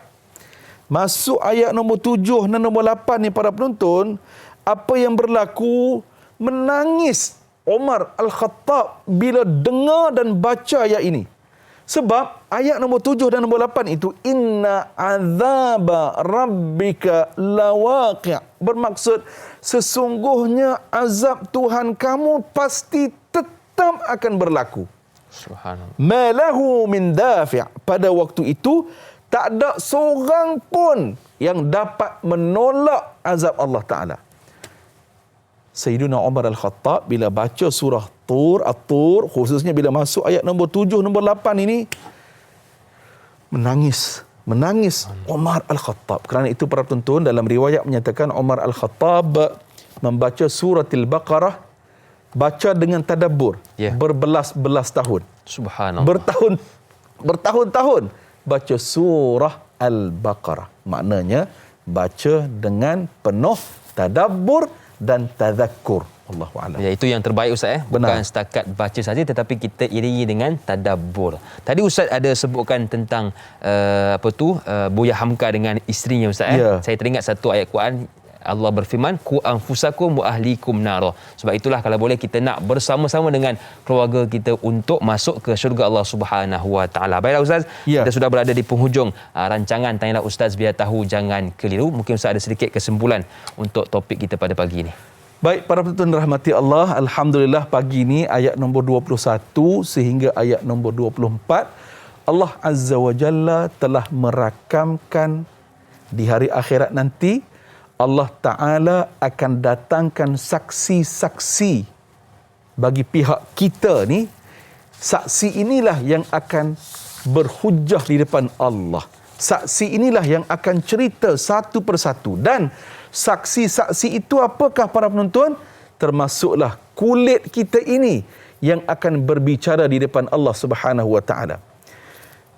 Masuk ayat nombor 7 dan nombor 8 ni para penonton, apa yang berlaku, menangis Umar Al-Khattab bila dengar dan baca ayat ini. Sebab ayat nombor 7 dan nombor 8 itu, inna azaba rabbika lawaqi', bermaksud sesungguhnya azab Tuhan kamu pasti tetap akan berlaku. Subhanallah. Ma lahu min dafi', pada waktu itu tak ada seorang pun yang dapat menolak azab Allah Ta'ala. Sayyidina Umar Al-Khattab bila baca surah At-Tur, khususnya bila masuk ayat nombor 7, nombor 8 ini, menangis Umar Al-Khattab. Kerana itu para penonton, dalam riwayat menyatakan Umar Al-Khattab membaca surah Al-Baqarah, baca dengan tadabbur, berbelas-belas tahun. Subhanallah. Bertahun-tahun baca surah Al-Baqarah. Maknanya baca dengan penuh tadabbur dan tadhakkur. Allahu a'lam. Ya, itu yang terbaik Ustaz. Bukan setakat baca saja, tetapi kita iringi dengan tadabbur. Tadi Ustaz ada sebutkan tentang Buya Hamka dengan isterinya Ustaz. Saya teringat satu ayat Quran, Allah berfirman, "Qu anfusakum wa ahlikum nara." Sebab itulah kalau boleh kita nak bersama-sama dengan keluarga kita untuk masuk ke syurga Allah Subhanahu wa taala. Baiklah Ustaz, kita sudah berada di penghujung rancangan Tanyalah Ustaz Biar Tahu Jangan Keliru. Mungkin Ustaz ada sedikit kesimpulan untuk topik kita pada pagi ini. Baik, para penonton rahmati Allah, alhamdulillah pagi ini ayat nombor 21 sehingga ayat nombor 24, Allah Azza wa Jalla telah merakamkan di hari akhirat nanti Allah Ta'ala akan datangkan saksi-saksi bagi pihak kita ni. Saksi inilah yang akan berhujjah di depan Allah. Saksi inilah yang akan cerita satu persatu. Dan saksi-saksi itu apakah para penonton? Termasuklah kulit kita ini yang akan berbicara di depan Allah Subhanahu wa Ta'ala.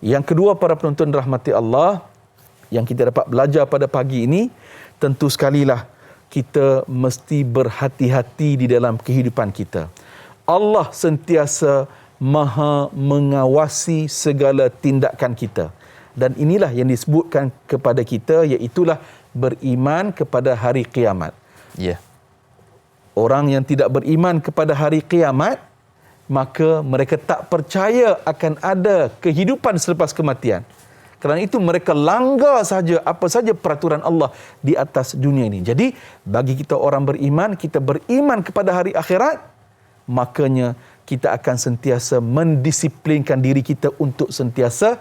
Yang kedua para penonton rahmati Allah, yang kita dapat belajar pada pagi ini, tentu sekalilah kita mesti berhati-hati di dalam kehidupan kita. Allah sentiasa maha mengawasi segala tindakan kita. Dan inilah yang disebutkan kepada kita, iaitulah beriman kepada hari kiamat. Orang yang tidak beriman kepada hari kiamat, maka mereka tak percaya akan ada kehidupan selepas kematian. Kerana itu mereka langgar saja apa saja peraturan Allah di atas dunia ini. Jadi bagi kita orang beriman, kita beriman kepada hari akhirat, makanya kita akan sentiasa mendisiplinkan diri kita untuk sentiasa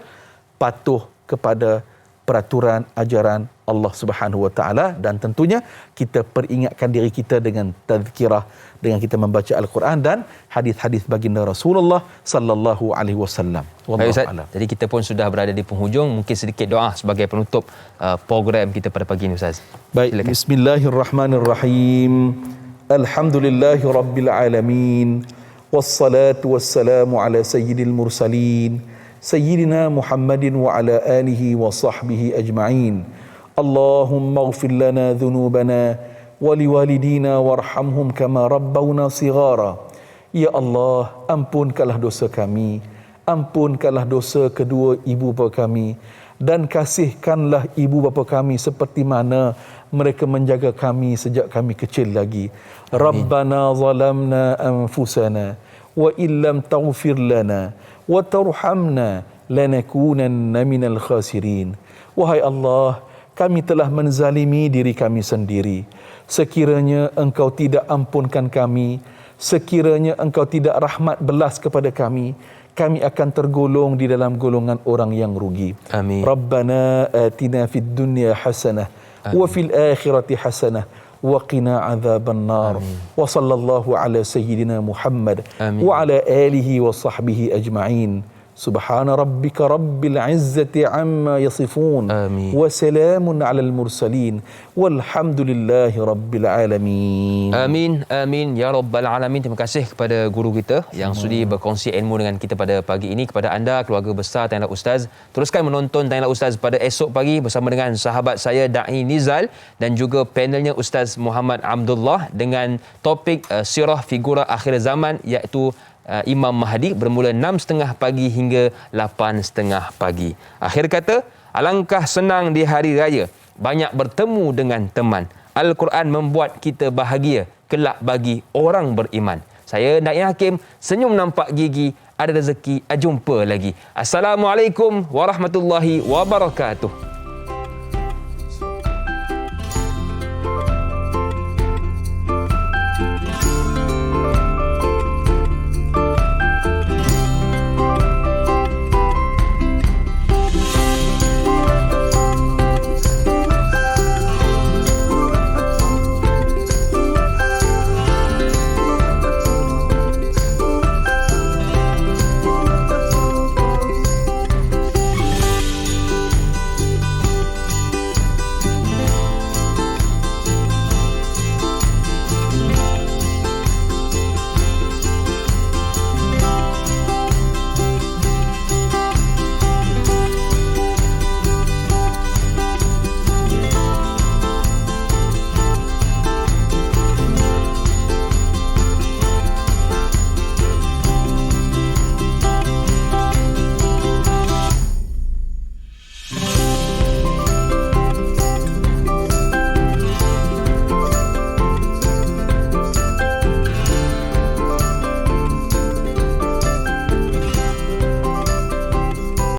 patuh kepada peraturan ajaran Allah Subhanahu wa taala, dan tentunya kita peringatkan diri kita dengan tazkirah, dengan kita membaca Al-Quran dan hadis-hadis baginda Rasulullah sallallahu alaihi wasallam. Baik Ustaz, jadi kita pun sudah berada di penghujung. Mungkin sedikit doa sebagai penutup program kita pada pagi ini Ustaz. Baik, silakan. Bismillahirrahmanirrahim. Alhamdulillahirabbil alamin. Wassalatu wassalamu ala sayyidil mursalin. Sayyidina Muhammadin wa ala alihi wa sahbihi ajma'in. Allahumma ighfir lana dhunubana wa liwalidina warhamhum kama rabbawna sighara. Ya Allah, ampunkanlah dosa kami, ampunkanlah dosa kedua ibu bapa kami, dan kasihkanlah ibu bapa kami seperti mana mereka menjaga kami sejak kami kecil lagi. Rabbana zalamna anfusana wa illam taghfir lana wa tarhamna lanakunanna minal khasirin. Wahai Allah, kami telah menzalimi diri kami sendiri. Sekiranya Engkau tidak ampunkan kami, sekiranya Engkau tidak rahmat belas kepada kami, kami akan tergolong di dalam golongan orang yang rugi. Amin. Rabbana atina fid dunya hasanah wa fil akhirati hasanah wa qina adzaban nar. Wa sallallahu ala sayyidina Muhammad wa ala alihi wa sahbihi ajma'in. Subhana rabbika rabbil izzati amma yasifun. Wa salamun alal mursalin. Walhamdulillahi rabbil alamin. Amin, amin ya rabbal alamin. Terima kasih kepada guru kita yang sudi berkongsi ilmu dengan kita pada pagi ini. Kepada anda keluarga besar Tanyalah Ustaz, teruskan menonton Tanyalah Ustaz pada esok pagi bersama dengan sahabat saya Da'i Nizal dan juga panelnya Ustaz Muhammad Abdullah dengan topik sirah figura akhir zaman, iaitu Imam Mahdi, bermula 6.30 pagi hingga 8.30 pagi. Akhir kata, alangkah senang di hari raya banyak bertemu dengan teman. Al-Quran membuat kita bahagia kelak bagi orang beriman. Saya Naim Hakim, senyum nampak gigi, ada rezeki, jumpa lagi. Assalamualaikum warahmatullahi wabarakatuh.